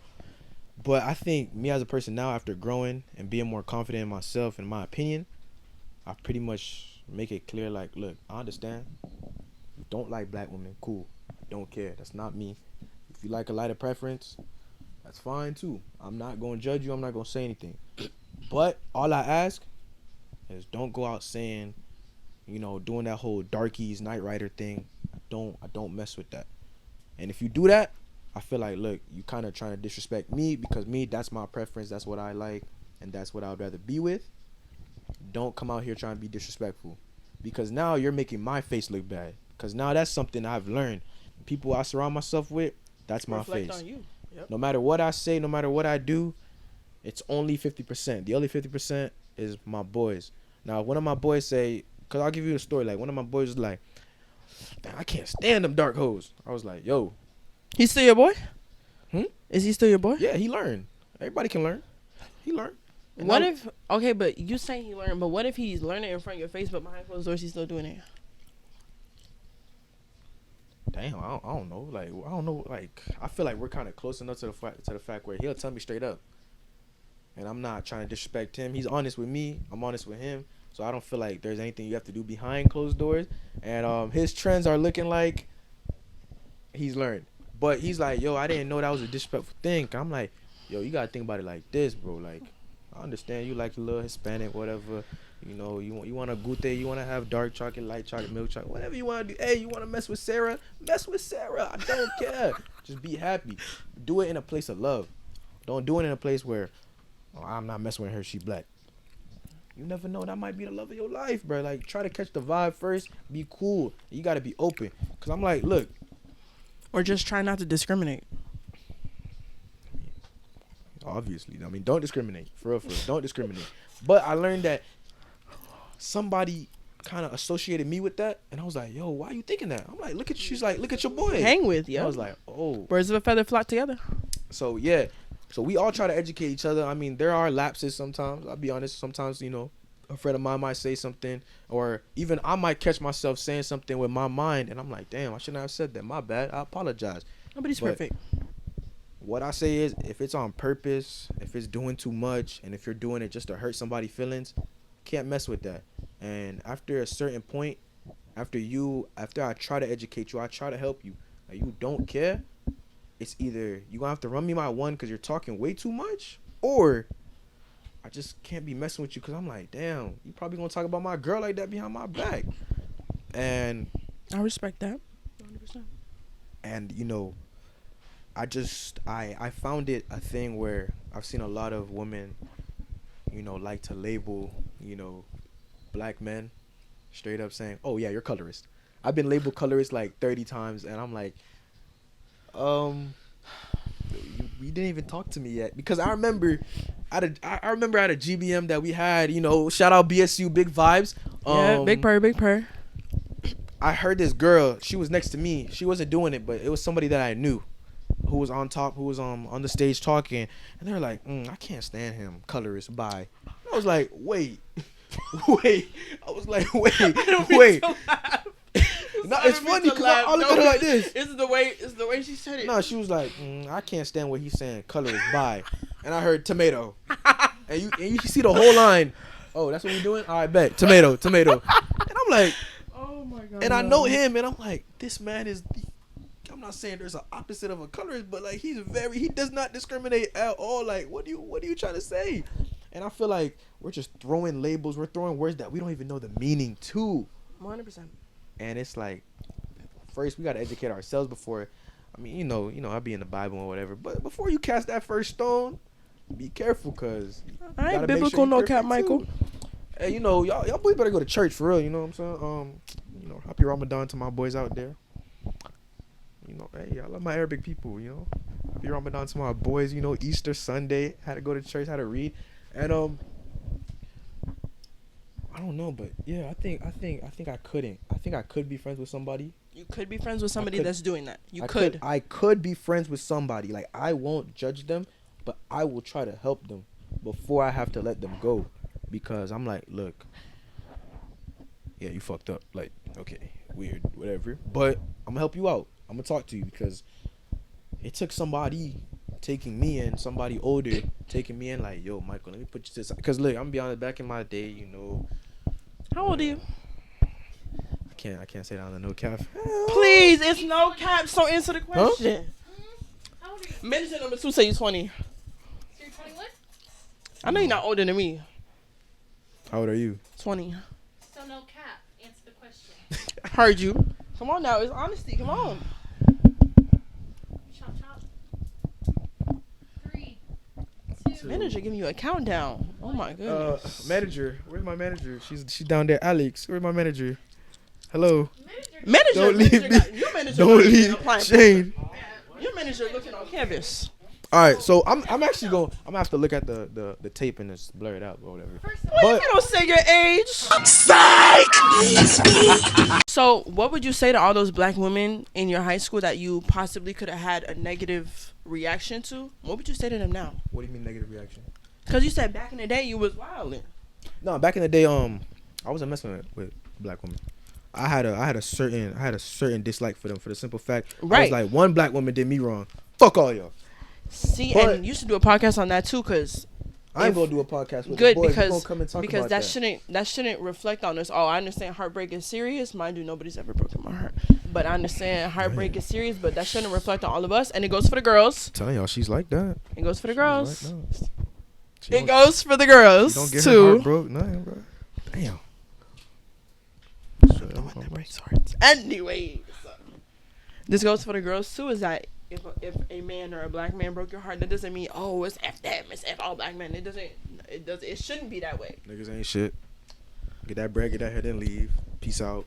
But I think me as a person now, after growing and being more confident in myself and my opinion, I pretty much make it clear, like, look, I understand. You don't like black women, cool. I don't care. That's not me. If you like a lighter preference, that's fine too. I'm not going to judge you. I'm not going to say anything. But all I ask is don't go out saying, you know, doing that whole darkies, Night Rider thing. I don't mess with that. And if you do that, I feel like, look, you kind of trying to disrespect me, because me, that's my preference. That's what I like, and that's what I would rather be with. Don't come out here trying to be disrespectful, because now you're making my face look bad. Because now that's something I've learned. People I surround myself with, that's my Reflect face. on you. Yep. No matter what I say, no matter what I do, it's only 50%. The other 50% is my boys. Now, one of my boys say, because I'll give you a story. Like, one of my boys was like, "Damn, I can't stand them dark hoes." I was like, yo. He's still your boy? Hmm? Is he still your boy? Yeah, he learned. Everybody can learn. He learned. And What now, if, okay, but you say he learned, but what if he's learning in front of your face, but behind closed doors he's still doing it? damn, I don't know. Like, I don't know. Like, I feel like we're kind of close enough to the fact where he'll tell me straight up. And I'm not trying to disrespect him. He's honest with me. I'm honest with him. So I don't feel like there's anything you have to do behind closed doors. And his trends are looking like he's learned. But he's like, yo, I didn't know that was a disrespectful thing. I'm like, yo, you got to think about it like this, bro. Like, I understand you like a little Hispanic, whatever. You know, you want a gute, you want to have dark chocolate, light chocolate, milk chocolate, whatever you want to do. Hey, you want to mess with Sarah? Mess with Sarah. I don't care. Just be happy. Do it in a place of love. Don't do it in a place where, oh, I'm not messing with her, she black. You never know. That might be the love of your life, bro. Like, try to catch the vibe first. Be cool. You got to be open. Because I'm like, look. Or just try not to discriminate. Obviously. I mean, don't discriminate. For real. Don't discriminate. But I learned that somebody kind of associated me with that. And I was like, yo, why are you thinking that? I'm like, look at, she's like, look at your boy. Hang with, yeah. I was like, oh. Birds of a feather flock together. So, yeah. So, we all try to educate each other. I mean, there are lapses sometimes. I'll be honest. Sometimes, you know, a friend of mine might say something. Or even I might catch myself saying something with my mind. And I'm like, damn, I shouldn't have said that. My bad. I apologize. Nobody's But perfect. what I say is, if it's on purpose, if it's doing too much, and if you're doing it just to hurt somebody's feelings, can't mess with that. And after a certain point, after I try to educate you, I try to help you, and you don't care, it's either you're going to have to run me my one because you're talking way too much, or I just can't be messing with you because I'm like, damn, you probably going to talk about my girl like that behind my back. And I respect that. 100%. And, you know, I found it a thing where I've seen a lot of women, you know, like to label, you know, black men straight up saying, oh, yeah, you're colorist. I've been labeled colorist like 30 times, and I'm like, you didn't even talk to me yet. Because I remember at a GBM that we had, you know, shout out BSU, big vibes. Yeah, big purr. I heard this girl, she was next to me. She wasn't doing it, but it was somebody that I knew who was on top, who was on the stage talking. And they were like, I can't stand him, colorist, bye. I was like, wait. I was like, wait. No, it's funny because I look at her like this. It's the way she said it. No, she was like, I can't stand what he's saying. Color is bi. And I heard tomato. and you see the whole line. Oh, that's what we doing? All right, bet. Tomato. And I'm like, oh my god. and I know him, and I'm like, this man is. I'm not saying there's an opposite of a colorist, but like he does not discriminate at all. Like, what are you trying to say? And I feel like we're just throwing labels, we're throwing words that we don't even know the meaning to. 100%. And it's like, first we gotta educate ourselves before. I mean, you know, I be in the Bible or whatever, but before you cast that first stone, be careful, cause I ain't biblical, no cap, Michael. Hey, you know, y'all boys better go to church for real. You know what I'm saying? You know, happy Ramadan to my boys out there. You know, hey, I love my Arabic people. You know, happy Ramadan to my boys. You know, Easter Sunday, had to go to church, had to read, and I don't know, but yeah, I think I couldn't. I think I could be friends with somebody. You could be friends with somebody that's doing that. I could be friends with somebody. Like, I won't judge them, but I will try to help them before I have to let them go, because I'm like, look, yeah, you fucked up. Like, okay, weird, whatever. But I'm gonna help you out. I'm gonna talk to you, because it took somebody taking me in, somebody older taking me in, like, yo, Michael, let me put you to the side. Because look, I'm gonna be honest, back in my day, you know. How old are you? I can't say that on the Nokap. Please, it's no cap, so answer the question. How old are you? Manager number 2 say you're 20. So you're 21? I know you're not older than me. How old are you? 20. So no cap. Answer the question. Heard you. Come on now, it's honesty. Come on. Chop chop. 3, 2. Manager giving you a countdown. Oh my goodness. Manager, where's my manager? She's down there. Alex, where's my manager? Hello. Manager, Don't leave me. Your manager Don't leave Shane. Your manager looking on canvas. All right, so I'm actually I'm gonna have to look at the tape and just blur it out or whatever. Well, you don't say your age. So, what would you say to all those black women in your high school that you possibly could have had a negative reaction to? What would you say to them now? What do you mean negative reaction? Because you said back in the day you was wilding. No, back in the day, I wasn't messing with black women. I had a certain dislike for them, for the simple fact, I was like, one black woman did me wrong. Fuck all y'all. See, But and you should do a podcast on that too, because I ain't gonna do a podcast with good the boys. because We gonna come and talk about that shouldn't reflect on us. Oh, I understand heartbreak is serious. Mind you, nobody's ever broken my heart, but I understand heartbreak is serious. But that shouldn't reflect on all of us, and it goes for the girls. I'm telling y'all, she's like that. It goes for the girls. Like that. It goes for the girls don't get her too. heart broke, nothing, bro. Damn. The one that breaks hearts. Anyways, this goes for the girls too. Is that if a man or a black man broke your heart, that doesn't mean it's F them, it's F all black men. It shouldn't be that way. Niggas ain't shit. Get that bread, get that head, and leave. Peace out.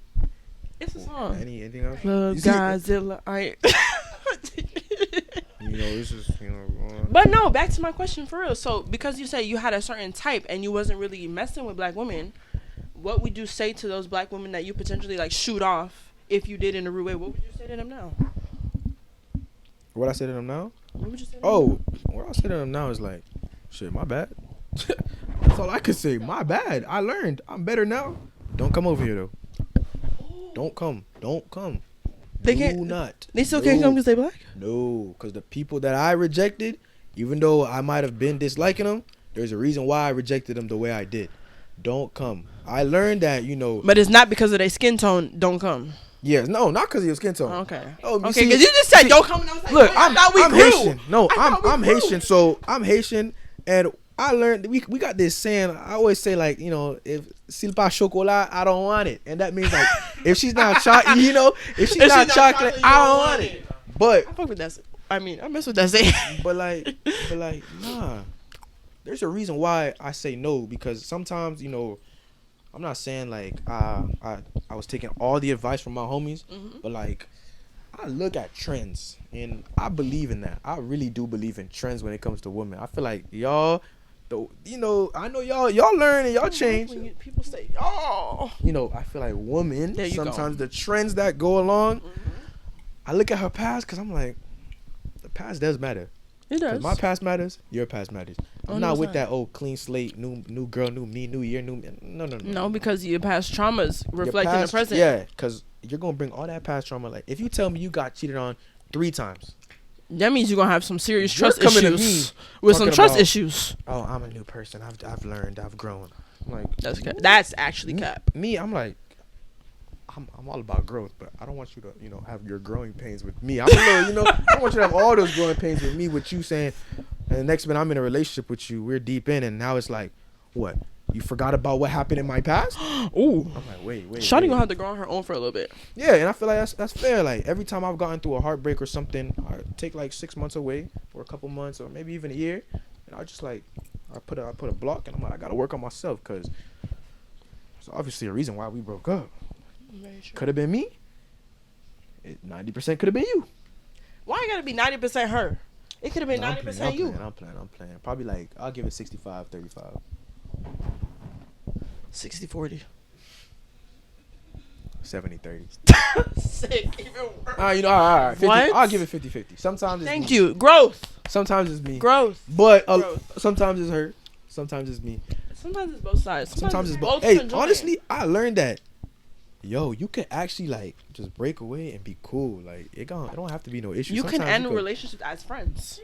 It's a song. Anything else? Love Godzilla. You know, this is But no, back to my question for real. So because you said you had a certain type and you wasn't really messing with black women, what would you say to those black women that you potentially like shoot off if you did in a rude way? What would you say to them now? What I say to them now? What would you say? What I say to them now is like, shit, my bad. That's all I could say. My bad. I learned. I'm better now. Don't come over here though. Don't come. They can't. They still can't come because they black? No, because the people that I rejected, even though I might have been disliking them, there's a reason why I rejected them the way I did. Don't come. I learned that, you know. But it's not because of their skin tone. Don't come. Yes, no, not because of your skin tone. Okay. Oh, okay, because you just said don't come. And I was like, look, I'm Haitian. No, I'm Haitian. So I'm Haitian, and I learned we got this saying. I always say, like, you know, if s'il pas chocolat, I don't want it, and that means like if she's not chocolate, you know, if she's not chocolate, I don't want it. But I fuck with that. I mean, I mess with that saying. But like, nah. There's a reason why I say no, because sometimes, you know, I'm not saying like I was taking all the advice from my homies, but like I look at trends and I believe in that. I really do believe in trends when it comes to women. I feel like y'all, you know, I know y'all learn and y'all change. When people say y'all, you know, I feel like women sometimes the trends that go along. I look at her past because I'm like, the past does matter. It does. My past matters. Your past matters. I'm not with that old clean slate, new girl, new me, new year, new me. No. No, because your past traumas Your reflect in the past- present. Yeah, because you're gonna bring all that past trauma. Like if you tell me you got cheated on 3 times, That means you're gonna have some serious You're trust coming to issues me with some talking trust about- issues. oh, I'm a new person. I've learned. I've grown. I'm like That's cap. That's actually cap. me. I'm like. I'm all about growth, but I don't want you to, have your growing pains with me. I'm a little, I don't want you to have all those growing pains with me, with you saying, and the next minute I'm in a relationship with you, we're deep in, and now it's like, what? You forgot about what happened in my past? Ooh. I'm like, wait. Shawty gonna have to grow on her own for a little bit. Yeah, and I feel like that's fair. Like every time I've gotten through a heartbreak or something, I take like 6 months away, or a couple months, or maybe even a year, and I just like, I put a block, and I'm like, I gotta work on myself, cause it's obviously a reason why we broke up. Could have been me. 90% could have been you. Why you gotta be 90% her? It could have been 90% you. I'm playing. Probably like, I'll give it 65-35. 60-40. 70-30. Sick. Even worse. All right. 50, What? I'll give it 50-50. Sometimes it's Thank me. you. Growth. Sometimes it's me. Growth. But Growth. sometimes it's her. Sometimes it's me. Sometimes it's both sides. Sometimes it's both. both. Hey, conjoined. honestly, I learned that. Yo, you can actually like just break away and be cool. Like it don't have to be no issue. You can Sometimes end could- relationships as friends.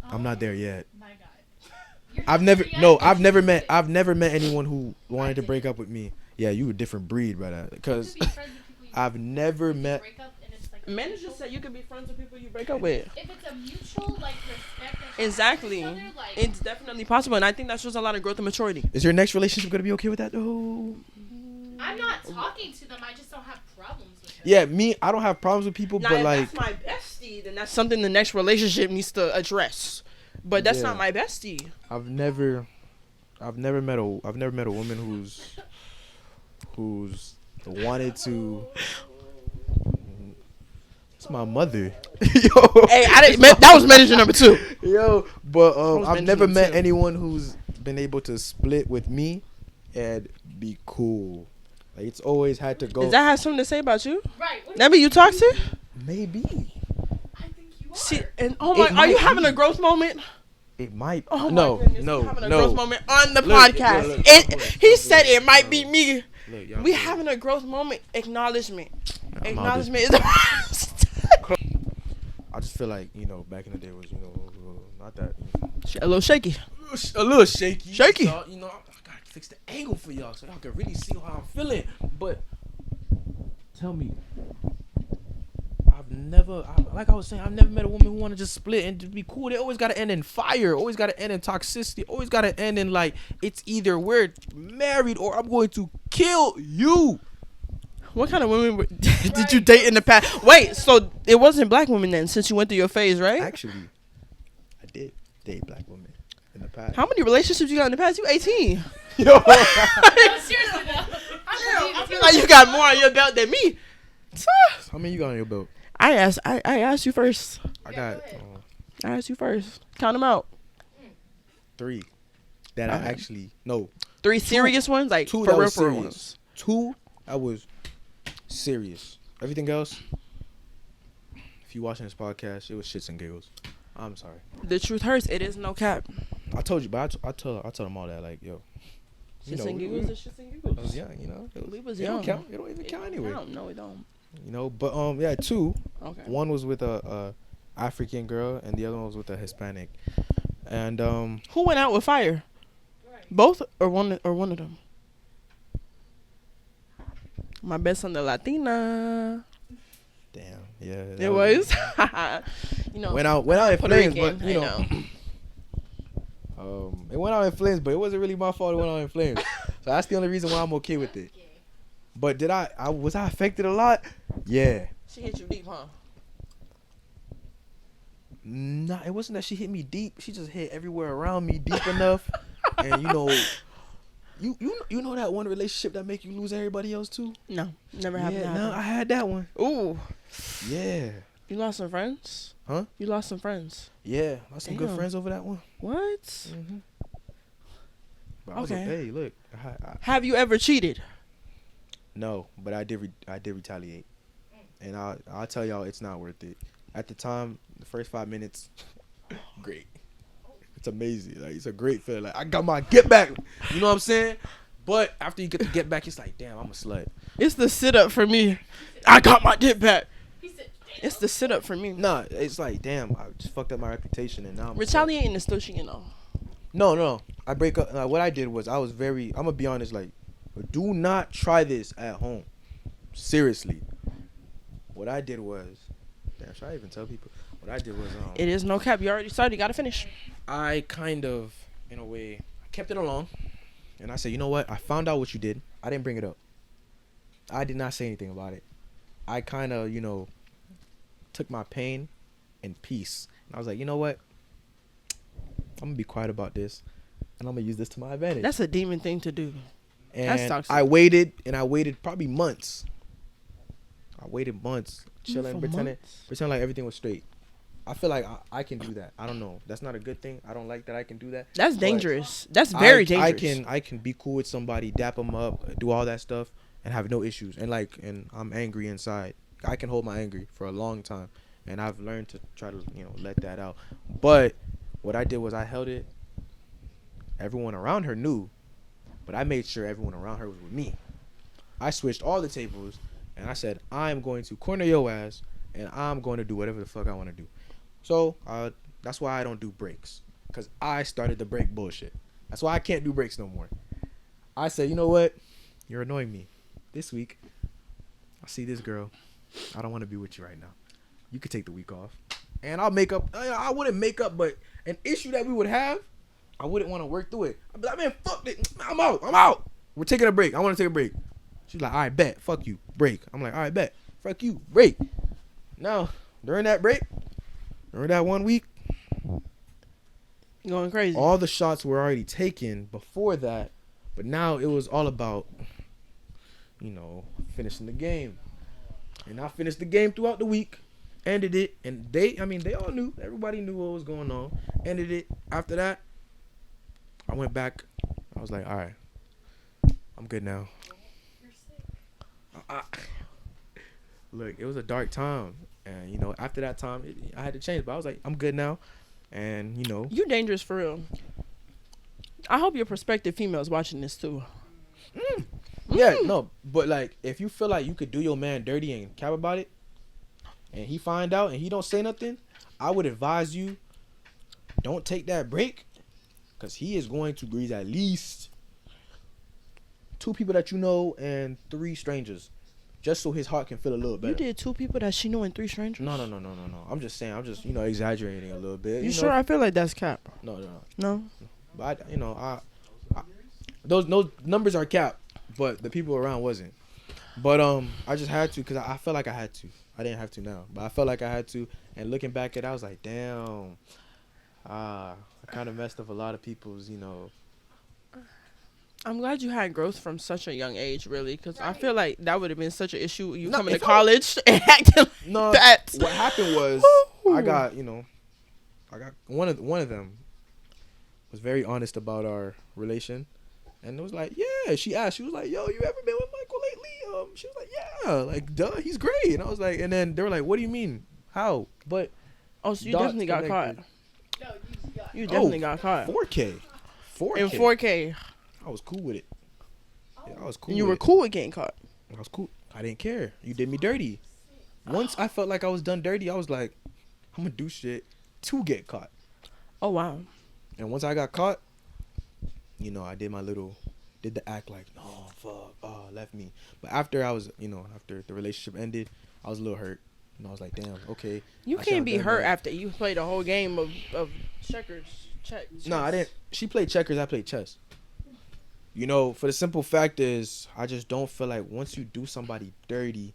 I'm not there yet. My God. You're I've not never there yet? no, I've never met anyone who wanted to break up with me. Yeah, you a different breed, brother. Because You could be friends with people you I've never met. break up and it's like Men mutual- just said you could be friends with people you break up with. if it's a mutual like respect and for Exactly. each other, like, It's definitely possible, and I think that shows a lot of growth and maturity. Is your next relationship gonna be okay with that though? I'm not talking to them. I just don't have problems with them. Yeah, me. I don't have problems with people, Now, but if like, that's my bestie, then that's something the next relationship needs to address. But that's Yeah. not my bestie. I've never met a woman who's wanted to. It's my mother. Yo. Hey, that was manager number 2. Yo, but was I've never mentioning met too. anyone who's been able to split with me and be cool. Like it's always had to go. Does that have something to say about you? Right. What That be you toxic? Maybe I think you are. See, and oh my, It are you might having be. a growth moment? it might. Oh no, my goodness, no, we having a no. growth moment on the Look, podcast. look, He look, said it might no. be me. Look, y'all We good. having a growth moment. Acknowledgement. I'm out Acknowledgement is the first. I just feel like back in the day was not that. A little shaky. A little shaky. Shaky. So, I gotta fix the angle for y'all so y'all can really see how I'm feeling. But tell me, like I was saying, I've never met a woman who want to just split and just be cool. They always gotta end in fire. Always gotta end in toxicity. Always gotta end in like it's either we're married or I'm going to kill you. What kind of women did you date in the past? Wait, so it wasn't black women then, since you went through your phase, right? Actually, I did date black women in the past. How many relationships you got in the past? You 18. Yo. No, seriously though. I feel like you got more on your belt than me. How many you got on your belt? I asked you first. I Yeah, got go ahead. I asked you first. Count them out. 3 that I Okay. actually no 3 serious ones, like 2 for that real, was for real serious. ones. 2 I was serious. Everything else, if you watching this podcast, it was shits and giggles. I'm sorry. The truth hurts. It is no cap. I told you, but I told them all that like, yo, Shits and giggles is shits and giggles. I was young, We was It don't young. count. It don't even count anyway. No, it don't. But yeah, 2. Okay. One was with a African girl, and the other one was with a Hispanic. And Who went out with fire? Right. Both or one of them? My best on the Latina. damn, yeah, that It was. went out in Puerto flames, Rican, but I know. it went out in flames, but it wasn't really my fault. It went out in flames, so that's the only reason why I'm okay with it. But was I affected a lot? Yeah. She hit you deep, huh? Nah, it wasn't that she hit me deep. She just hit everywhere around me deep enough, and you know that one relationship that make you lose everybody else too. No, never happened. Yeah, no, I had that one. Ooh, Yeah, you lost some friends? Huh? You lost some friends. yeah, I had some good Damn. friends over that one. What? Mm-hmm. But I was Okay. hey, look, Have you ever cheated? no, but I did retaliate, and I'll tell y'all it's not worth it. At the time, the first 5 minutes, great. It's amazing. Like, it's a great feeling. Like, I got my get back. You know what I'm saying? But after you get the get back, it's like, damn, I'm a slut. It's the sit up for me. I got my get back. It's the sit up for me. Nah, it's like, damn, I just fucked up my reputation, and now I'm Retaliating is still cheating though. No. I break up. What I did was I'm gonna be honest. Like, do not try this at home. Seriously. What I did was, damn, should I even tell people? What I did was, It is no cap. You already started. You gotta finish. I kind of, in a way, kept it along, and I said, you know what? I found out what you did. I didn't bring it up. I did not say anything about it. I kind of, took my pain and peace. And I was like, you know what? I'm gonna be quiet about this, and I'm gonna use this to my advantage. That's a demon thing to do. And That's toxic. I waited probably months. I waited months, chilling, pretending like everything was straight. I feel like I can do that. I don't know. That's not a good thing. I don't like that I can do that. That's dangerous. That's very dangerous. I can be cool with somebody, dap them up, do all that stuff, and have no issues. And I'm angry inside. I can hold my anger for a long time, and I've learned to try to let that out. But what I did was I held it. Everyone around her knew, but I made sure everyone around her was with me. I switched all the tables, and I said, I'm going to corner your ass, and I'm going to do whatever the fuck I want to do. So that's why I don't do breaks, because I started the break bullshit. That's why I can't do breaks no more. I said, you know what? You're annoying me. This week, I see this girl. I don't want to be with you right now. You could take the week off. And I'll make up. I wouldn't make up, but an issue that we would have, I wouldn't want to work through it. I'd be like, man, fuck it. I'm out. We're taking a break. I want to take a break. She's like, all right, bet. Fuck you. Break. I'm like, all right, bet. Fuck you. Break. Now, during that break, during that 1 week, Going crazy. all the shots were already taken before that, but now it was all about, finishing the game. And I finished the game throughout the week, ended it, and they all knew. Everybody knew what was going on. Ended it. After that, I went back. I was like, all right, I'm good now. Look, it was a dark time. And, after that time, I had to change. But I was like, I'm good now. And, You dangerous for real. I hope your prospective females watching this too. Yeah, no. But, like, if you feel like you could do your man dirty and cap about it, and he find out and he don't say nothing, I would advise you, don't take that break. Because he is going to grease at least 2 people that you know and 3 strangers. Just so his heart can feel a little better. You did 2 people that she knew and 3 strangers? No. I'm just saying. I'm just, exaggerating a little bit. You sure? I feel like that's cap. No. But, those numbers are capped, but the people around wasn't. But I just had to because I felt like I had to. I didn't have to now, but I felt like I had to. And looking back at it, I was like, damn. I kind of messed up a lot of people's, I'm glad you had growth from such a young age, really, because I feel like that would have been such an issue. You coming to college and acting like that. What happened was I got one of them was very honest about our relation, and it was like, yeah. She asked, she was like, yo, you ever been with Michael lately? She was like, yeah, like duh, he's great. And I was like, and then they were like, what do you mean? How? But so you definitely got caught. No, you definitely got caught. 4K. In 4K. I was cool with it. Yeah, I was cool. And you were cool with getting caught. I was cool. I didn't care. You did me dirty. Once I felt like I was done dirty, I was like, I'm gonna do shit to get caught. Oh wow. And once I got caught, I did the act like, no, fuck, left me. But after after the relationship ended, I was a little hurt. And I was like, damn, okay. You can't be hurt after you played a whole game of checkers. No, I didn't. She played checkers, I played chess. For the simple fact is, I just don't feel like once you do somebody dirty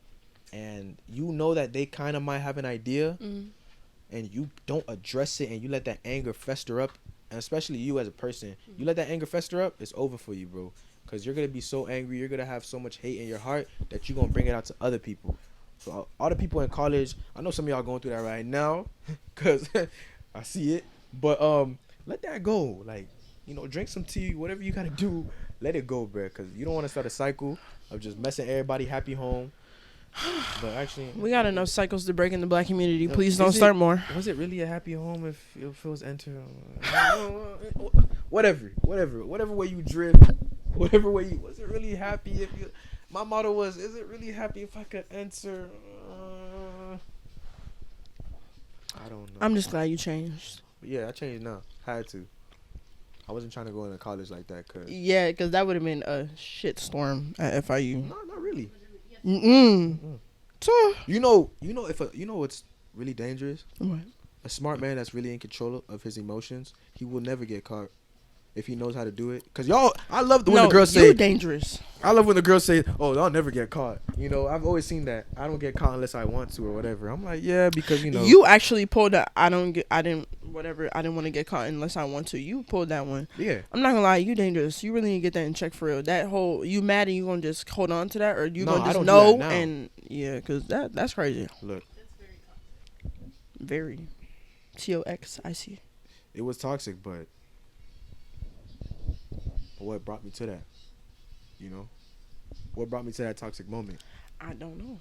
and that they kind of might have an idea and you don't address it and you let that anger fester up, and especially you as a person, you let that anger fester up, it's over for you, bro. Because you're going to be so angry, you're going to have so much hate in your heart that you're going to bring it out to other people. So all the people in college, I know some of y'all going through that right now because I see it. But let that go. Like, drink some tea, whatever you got to do. Let it go, bro, because you don't want to start a cycle of just messing everybody happy home. But actually, We got enough cycles to break in the black community. Yo, Please is don't it- start more. Was it really a happy home if it was enter? Whatever way you drift, whatever way you. Was it really happy if you? My motto was, is it really happy if I could enter? I don't know. I'm just glad you changed. But yeah, I changed now. Had to. I wasn't trying to go into college like that, cause Yeah, because that would have been a shit storm at FIU. no, not really. So, You know what's really dangerous? what? A smart man that's really in control of his emotions, he will never get caught if he knows how to do it. Cause y'all, I love when the girls you say, dangerous. I love when the girls say, "Oh, I'll never get caught." You know, I've always seen that. I don't get caught unless I want to or whatever. I'm like, yeah, because you know, You actually pulled that. I didn't want to get caught unless I want to. You pulled that one. yeah. I'm not gonna lie, you dangerous. You really need to get that in check for real. That whole, you mad and you gonna just hold on to that, or you No, gonna I just don't do know that now. and yeah, cause that's crazy. Look, Very. TOXIC. it was toxic, but what brought me to that? You know, what brought me to that toxic moment? I don't know.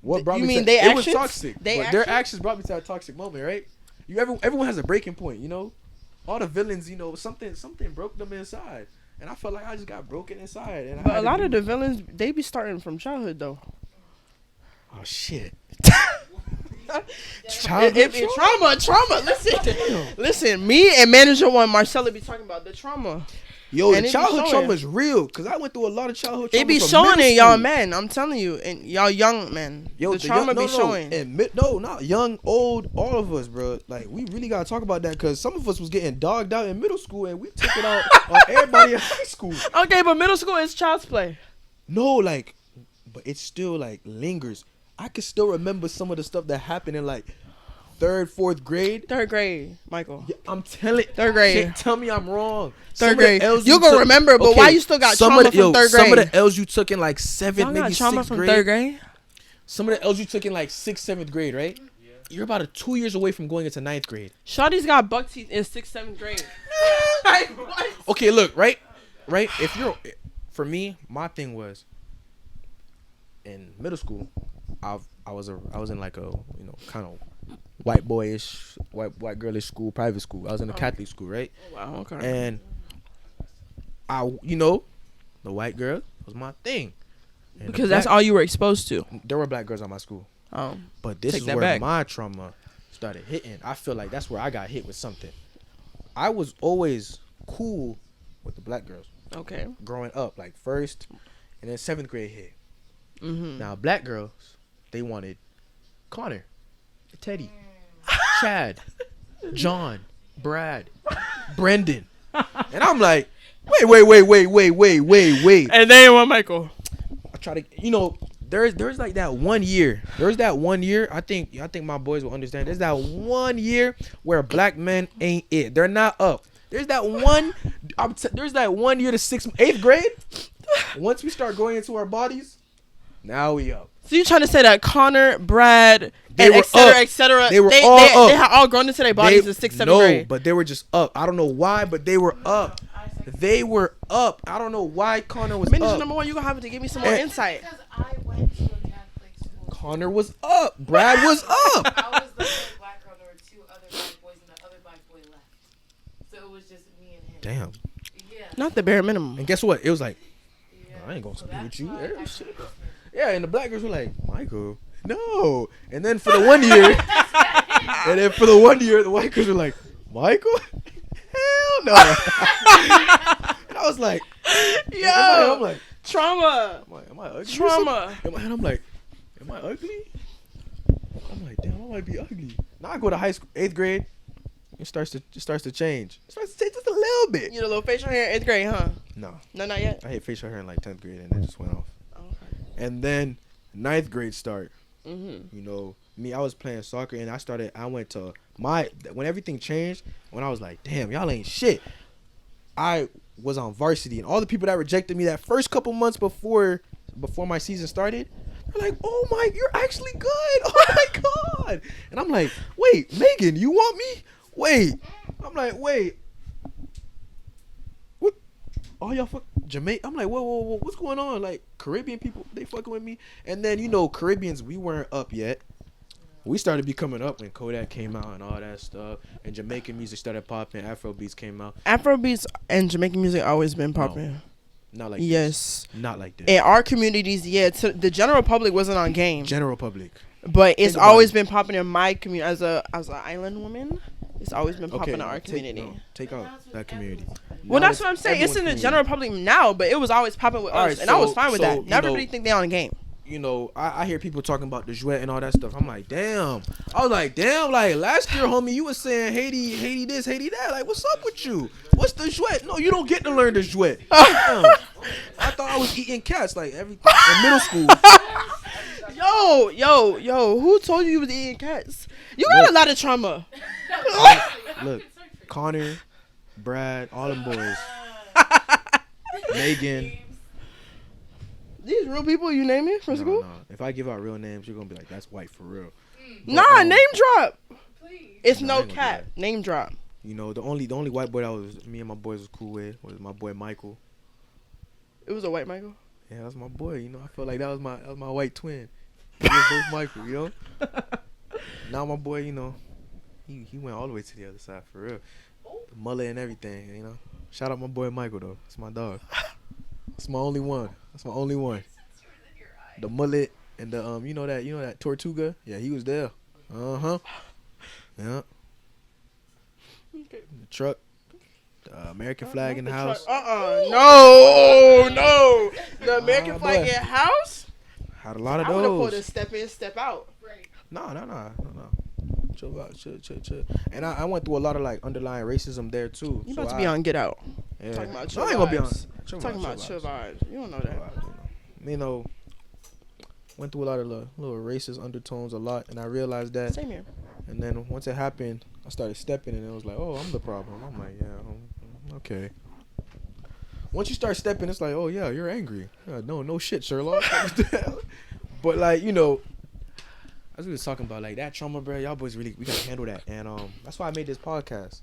What brought You me mean to they it was actions? toxic. They But their actions? actions brought me to that toxic moment, right? Everyone has a breaking point, you know? All the villains, you know, something broke them inside. And I felt like I just got broken inside. And But a lot of the villains, they be starting from childhood though. Oh shit. Trauma. Listen. Me and manager one Marcella be talking about the trauma. Yo, And the it be childhood showing. trauma is real. Cause I went through a lot of childhood trauma. They be from showing middle it, y'all school. men. I'm telling you, and y'all young men. Yo, the trauma be showing. And not young, old, all of us, bro. Like, we really gotta talk about that because some of us was getting dogged out in middle school and we took it out on everybody in high school. Okay, but middle school is child's play. No, like, but it still like lingers. I can still remember some of the stuff that happened in like 3rd, 4th grade. 3rd grade, Michael. Yeah, I'm telling. 3rd grade. Shit, tell me I'm wrong. 3rd grade. You gonna remember, but why you still got trauma from 3rd grade? Some of the L's you took in like 7th, Y'all maybe got trauma 6th from grade. 3rd grade? Some of the L's you took in like 6th, 7th grade, right? Yeah. You're about 2 years away from going into 9th grade. Shawty's got buck teeth in 6th, 7th grade. Okay, look, right? If you're, for me, my thing was in middle school. I was in like a kind of white boyish, white girlish school, private school. I was in a Catholic school, right? Wow, okay. And the white girl was my thing. And Because that's all you were exposed to. there were black girls on my school, but this Take is that where back. my trauma started hitting. I feel like that's where I got hit with something. I was always cool with the black girls Okay. growing up, like 1st and then 7th grade hit. Mm-hmm. Now black girls, they wanted Connor, Teddy, Chad, John, Brad, Brendan, and I'm like, wait. And then what, Michael? I try to, there's like that 1 year. There's that 1 year. I think my boys will understand. There's that 1 year where black men ain't it. They're not up. There's that one. There's that 1 year to 8th grade. Once we start going into our bodies, now we up. So you trying to say that Connor, Brad, They and were et cetera, up. et cetera, They were they, all they, up. they had all grown into their bodies in 6th, 7th grade. No, but they were just up. I don't know why, but they were up. They were up. I don't know why Connor was Manager up. number one, you gonna have to give me some more And- insight. Because I went to a Catholic school. Connor was up. Brad was up. I was the only black girl. There were 2 other black boys, and the other black boy left. So it was just me and him. Damn. Yeah. Not the bare minimum. And guess what? It was like, Yeah. I ain't gonna So be with that's you. why Yeah, I shit. couldn't. Yeah, and the black girls were like, Michael, no. And then for the 1 year, the white girls were like, Michael? Hell no. And I was like, Yo, I'm like, trauma. am I ugly? or Trauma. something? And I'm like, am I ugly? I'm like, damn, I might be ugly. Now I go to high school, 8th grade. It starts to change. It starts to change just a little bit. You know, little facial hair in 8th grade, huh? No, No, not yet. I hit facial hair in like 10th grade and it just went off. Okay. And then 9th grade start. Mm-hmm. Me, I was playing soccer and I went to when everything changed, when I was like, damn, y'all ain't shit. I was on varsity and all the people that rejected me that first couple months before my season started, they're like, oh my, you're actually good. Oh my God. And I'm like, wait, Megan, you want me? Wait. I'm like, wait. What? All y'all Jamaica. I'm like, whoa, what's going on? Like Caribbean people, they fucking with me. And then Caribbeans, we weren't up yet. We started becoming up when Kodak came out and all that stuff. And Jamaican music started popping. Afro beats came out. Afrobeats and Jamaican music always been popping. Not like yes. This. Not like this. In our communities, yeah. The general public wasn't on game. General public. But it's always been popping in my community as an island woman. It's always been popping in our community. Take out that community. Well, that's what I'm saying. It's in the general public now, but it was always popping with us, and I was fine with that. Not everybody think they on the game. I hear people talking about the jouet and all that stuff. I'm like, damn. I was like, damn. Like last year, homie, you was saying Haiti this, Haiti that. Like, what's up with you? What's the jouet? No, you don't get to learn the jouet. I thought I was eating cats like everything in middle school. Yo, who told you was eating cats? You got a lot of trauma. Look, Connor, Brad, all them boys. Megan. These real people you naming from school? No. If I give out real names, you're gonna be like, that's white for real. Nah, name drop. Please. It's no cap. Name drop. The only white boy that was me and my boys was cool with was my boy Michael. It was a white Michael? Yeah, that's my boy. I felt like that was my white twin. We was both Michael, Now my boy, he went all the way to the other side for real. The mullet and everything, Shout out my boy Michael though. That's my dog. That's my only one. The mullet and the that Tortuga. Yeah, he was there. Yeah. Okay. The truck. The American flag in the house. No. The American flag in the house. Had a lot of I would have those. put a step in, step out. Right. No. Chill out, chill. And I went through a lot of like underlying racism there too. You about to be on Get Out. Yeah. Talking about chill I ain't gonna be on. vibes. Talking about chill vibes. You don't know that. Went through a lot of little racist undertones a lot, and I realized that. Same here. And then once it happened, I started stepping, and it was like, oh, I'm the problem. I'm like, yeah, okay. Once you start stepping, it's like, oh yeah, you're angry. No shit, Sherlock. But like, as we was talking about, like that trauma, bro, y'all boys we gotta handle that, and that's why I made this podcast.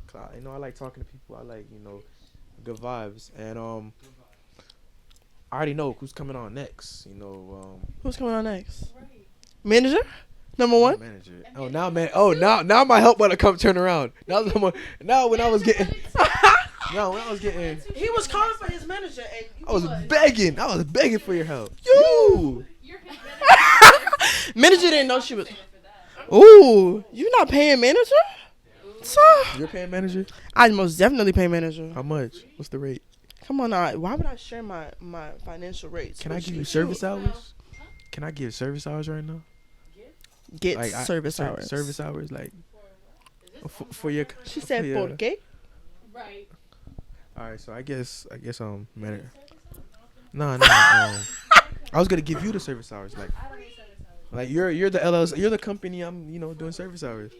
Cause I like talking to people. I like good vibes, and I already know who's coming on next. Who's coming on next? Manager? Number one? Manager. Oh, now, man. Oh, now my help wanna come turn around. Now when I was getting. No, when I was getting. He was calling for his manager, and I was begging for your help. You. Manager didn't know she was. Ooh, you not paying manager? You're paying manager? I most definitely pay manager. How much? What's the rate? Come on now. Why would I share my financial rates? Can I give you service hours? Can I give service hours right now? Get Like, service hours. Service hours, like for your. She said, your, "Por qué?" Right. All right, so I guess manager. No. I was gonna give you the service hours, like you're the LLC, you're the company. I'm doing service hours.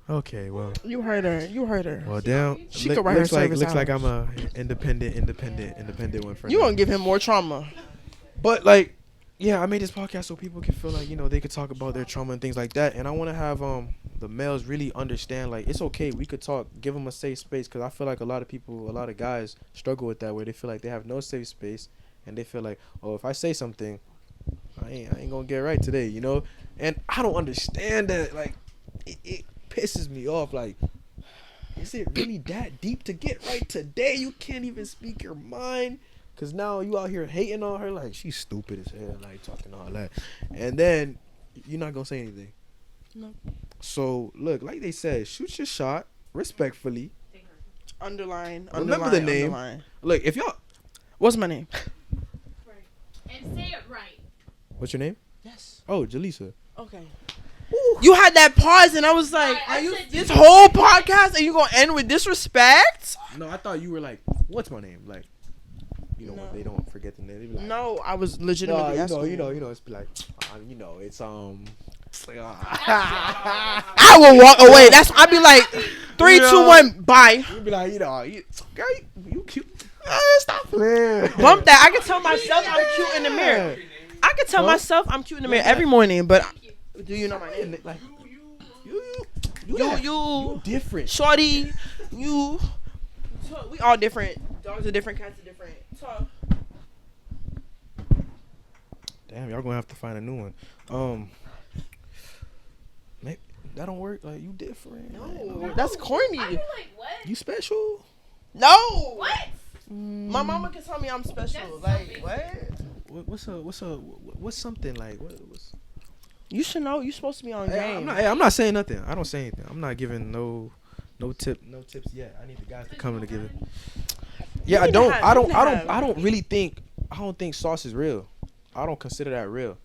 Okay, well. You heard her. Well, damn. She could write her service looks like hours. I'm a independent one for You now. gonna give him more trauma. But like, yeah, I made this podcast so people can feel like they could talk about their trauma and things like that, and I want to have the males really understand like it's okay. We could talk, give them a safe space, because I feel like a lot of guys struggle with that, where they feel like they have no safe space, and they feel like, oh, if I say something, I ain't gonna get right today, and I don't understand that. Like, it pisses me off. Like, is it really that deep to get right today? You can't even speak your mind, because now you out here hating on her like she's stupid as hell, like talking all that, and then you're not gonna say anything. No. So look, like they said, shoot your shot respectfully. Underline. Remember the name. Underline. Look, if y'all, What's my name? Right. And say it right. what's your name? Yes. Oh, Jaleesa. Okay. You had that pause, and I was like, I "Are you said this whole podcast? Are you gonna end with disrespect?" No, I thought you were like, what's my name? Like, No. when they don't forget the name. They be like, No, I was legitimately asking. it's be like, it's I will walk away. I'd be like, 3, 2, 1, bye. You be like, girl, you cute. Stop playing. Bump that. I can tell myself I'm cute in the mirror. I can tell myself I'm cute in the mirror every morning, but do you know my name? Like, You different. shorty, you. We all different. Dogs are different, cats are different. So Damn, y'all gonna have to find a new one. Maybe that don't work. Like you different. no, that's corny. I feel like what? You special. No. What? My mama can tell me I'm special. Like what? What's something like what's You should know. You supposed to be on game. I'm not saying nothing. I don't say anything. I'm not giving no tips yet. I need the guys to come in to give it. Yeah, I don't think sauce is real. I don't consider that real.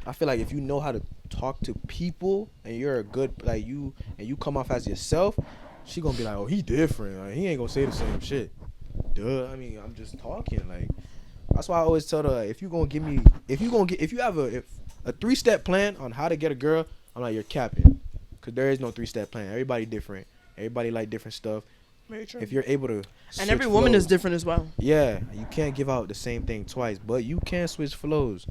I feel like if you know how to talk to people and you're a good you come off as yourself, she gonna be like, oh, he different. Like, he ain't gonna say the same shit. Duh. I mean, I'm just talking. Like that's why I always tell her if you have a 3-step plan on how to get a girl, I'm like, you're capping, cause there is no 3-step plan. Everybody different. Everybody like different stuff. Very true. If you're able to, And every woman is different as well. Yeah, you can't give out the same thing twice, but you can switch flows.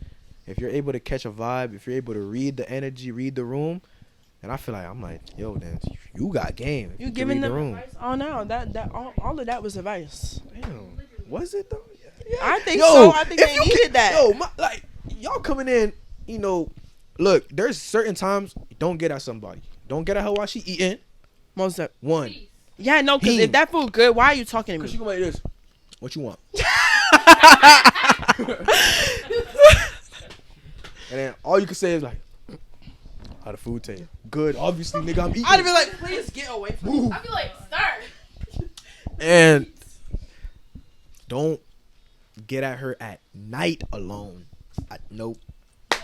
If you're able to catch a vibe, if you're able to read the energy, read the room, and I feel like I'm like, yo, then you got game. You can giving read them the room. advice all now. That all of that was advice. Damn, was it though? Yeah. I think so. I think they needed that. Yo, y'all coming in, look, there's certain times don't get at somebody. Don't get at her while she eating. Most of One. Yeah, no, because if that food good, why are you talking to Cause me? she gonna like this. What you want? And then all you can say is like, how the food taste? Good. Obviously, nigga, I'm eating. I'd be like, please get away from me. I feel like start. And don't get at her at night alone. Nope. No.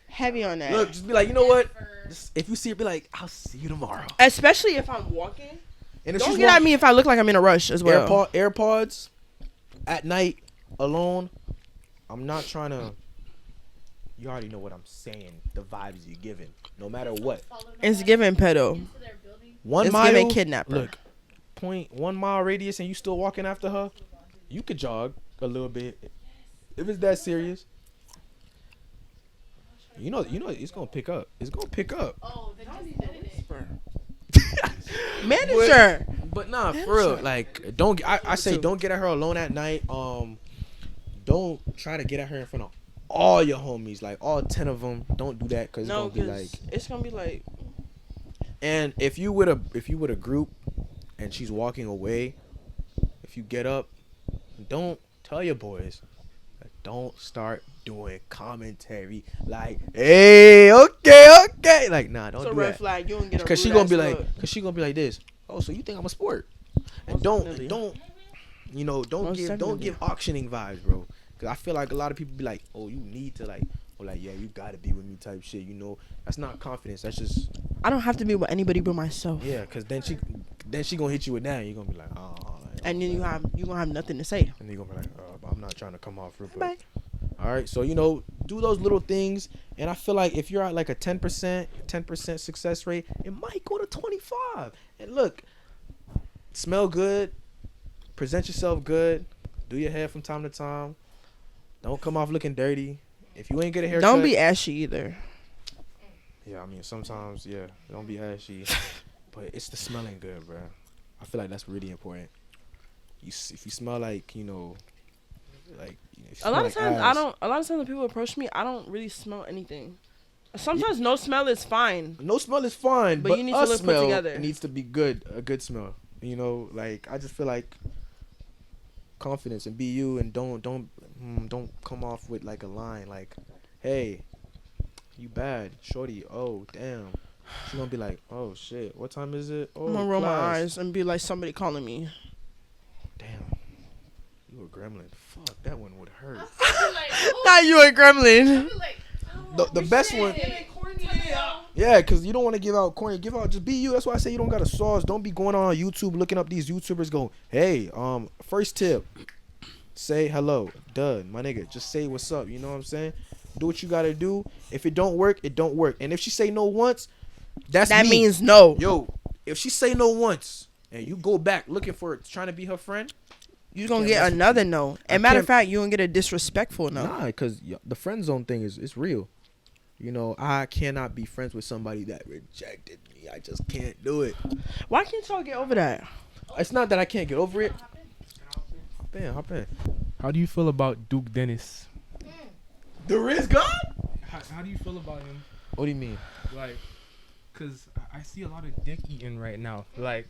Heavy on that. Look, just be like, you know what? Just, if you see her, be like, I'll see you tomorrow. Especially if I'm walking. And if Don't she's get at me if I look like I'm in a rush as well. AirPods at night alone. I'm not trying to. You already know what I'm saying. The vibes you're giving, no matter what. It's giving pedo. 1 It's mile, giving kidnapper. Look, 1 mile radius, and you still walking after her. You could jog a little bit if it's that serious. You know, it's gonna pick up. It's gonna pick up. Oh, then just edit it. Manager. But nah, for real, like I say don't get at her alone at night. Don't try to get at her in front of all your homies, like all 10 of them. Don't do that because it's gonna be like. And if you with a group and she's walking away, if you get up, don't tell your boys. Don't start doing commentary like, hey, okay, like nah, don't It's a do red that. flag. You don't get a Cause she gonna be like this. Oh, so you think I'm a sport? And don't give auctioning vibes, bro. Cause I feel like a lot of people be like, oh, you need to yeah, you gotta be with me type shit. That's not confidence. That's just. I don't have to be with anybody but myself. Yeah, cause then she gonna hit you with that. And you're gonna be like, oh. Like, And then you gonna have nothing to say. And you're gonna be like, I'm not trying to come off real Bye. All right, so do those little things, and I feel like if you're at like a 10% success rate, it might go to 25. And look, smell good, present yourself good, do your hair from time to time. Don't come off looking dirty. If you ain't get a haircut, Don't be ashy either. Yeah, I mean sometimes, yeah, don't be ashy, but it's the smelling good, bro. I feel like that's really important. If you smell like A lot of times when people approach me, I don't really smell anything. Sometimes no smell is fine. No smell is fine, but you need to look put together. It needs to be good, a good smell. Like I just feel like confidence and be you, and don't come off with like a line like, hey, you bad, shorty. Oh damn. She's gonna be like, oh shit, what time is it? Oh, I'm gonna roll my class. eyes and be like somebody calling me. Damn. You a gremlin. Fuck, that one would hurt. Not you a gremlin. The best one. Yeah, because you don't want to give out corny. Give out, just be you. That's why I say you don't got a sauce. Don't be going on YouTube looking up these YouTubers going, hey, first tip, say hello. Duh, my nigga. Just say what's up. You know what I'm saying? Do what you got to do. If it don't work, it don't work. And if she say no once, that means no. Yo, if she say no once and you go back looking for it, trying to be her friend, you're going to get another no. And matter of fact, you going to get a disrespectful no. Nah, because the friend zone thing is real. I cannot be friends with somebody that rejected me. I just can't do it. Why can't y'all get over that? It's not that I can't get over it. Hop in. How do you feel about Duke Dennis? The Riz God? How do you feel about him? What do you mean? Like, cause I see a lot of dick eating right now. Like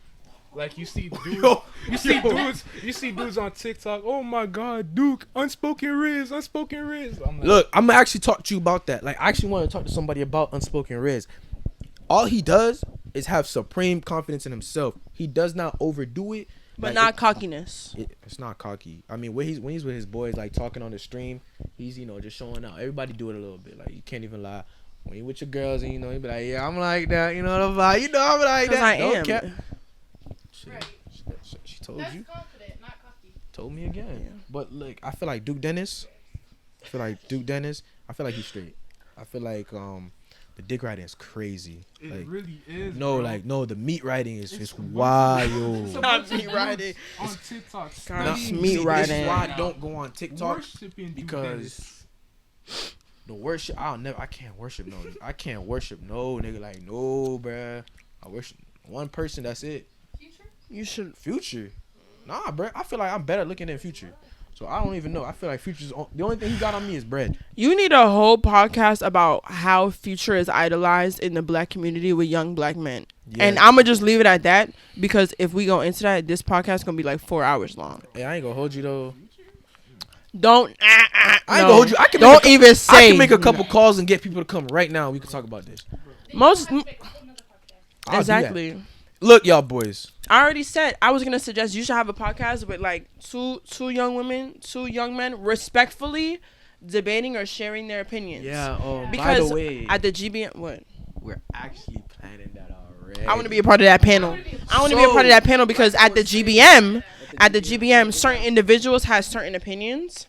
you see dudes, you see dudes on TikTok. Oh my God, Duke, unspoken Riz. I'm like, Look, I'm gonna actually talk to you about that. Like, I actually want to talk to somebody about unspoken Riz. All he does is have supreme confidence in himself. He does not overdo it. But Like, not cockiness. It's not cocky. I mean, when he's with his boys, like talking on the stream, he's just showing out. Everybody do it a little bit. Like, you can't even lie. When you with your girls and you be like, yeah, I'm like that. You know what I'm like? I'm like that. Because I Don't am. cap. She, Right. she told That's you. confident, not cocky. Told me again. Yeah. But look, I feel like Duke Dennis. I feel like he's straight. I feel like the dick riding is crazy. it Like, really is. no, bro. like no, the meat riding is It's just wild. It's a Not bunch of meat dudes riding. on TikTok. God, studying meat dick riding. This is why now. I don't go on TikTok Worshipping Duke because Dennis. the worship. I can't worship no. I can't worship no nigga. Like, no, bruh. I worship one person. That's it. You should. Future. Nah, bruh. I feel like I'm better looking than Future. So I don't even know. I feel like Future's the only thing he got on me is bread. You need a whole podcast about how Future is idolized in the black community with young black men. Yeah. And I'm going to just leave it at that because if we go into that, this podcast is going to be like 4 hours long. Hey, I ain't gonna hold you though. Don't. I ain't gonna hold you. I can Don't make even I say. can make a couple calls and get people to come right now. We can talk about this. Most. I'll do that. Exactly. Look, y'all boys. I already said I was gonna suggest you should have a podcast with like two young men, respectfully debating or sharing their opinions. Yeah. By Because the way, at the GBM, what? we're actually planning that already. I want to be a part of that panel. I want to be a part of that panel because at the GBM, certain individuals have certain opinions,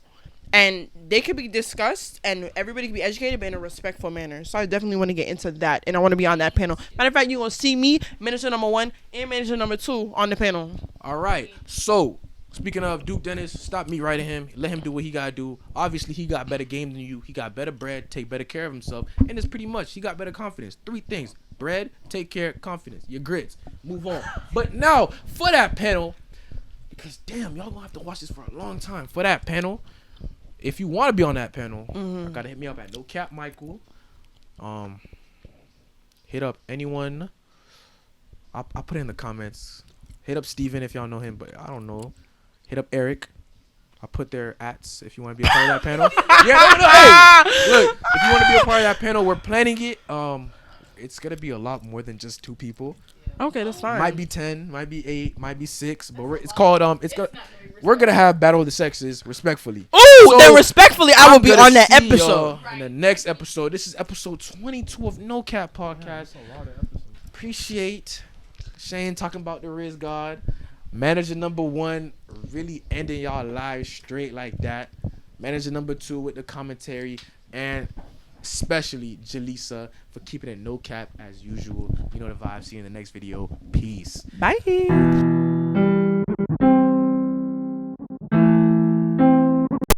and they could be discussed, and everybody can be educated, but in a respectful manner. So I definitely want to get into that, and I want to be on that panel. Matter of fact, you're gonna see me, Minister number 1 and Minister number 2, on the panel. All right. So, speaking of Duke Dennis, stop me writing him. Let him do what he gotta do. Obviously, he got better game than you. He got better bread, take better care of himself, and it's pretty much he got better confidence. 3 things: bread, take care, confidence. Your grits. Move on. But now for that panel, because damn, y'all gonna have to watch this for a long time. For that panel, if you want to be on that panel, I gotta hit me up at Nokap Michael. Hit up anyone. I'll put it in the comments. Hit up Steven if y'all know him, but I don't know. Hit up Eric. I'll put their ats if you want to be a part of that panel. Yeah, no. Hey, look, if you want to be a part of that panel, we're planning it. It's gonna be a lot more than just 2 people. Okay, that's fine. Might be 10, might be 8, might be 6, but it's called we're gonna have Battle of the Sexes respectfully. Ooh, So, then respectfully, I will I'm be gonna on that see episode. y'all in the next episode. This is episode 22 of No Cap Podcast. That's a lot of episodes. Appreciate Shane talking about the Riz God. Manager number 1 really ending y'all lives straight like that. Manager number 2 with the commentary, and especially Jaleesa for keeping it no cap as usual. You know the vibe. See you in the next video. Peace. Bye.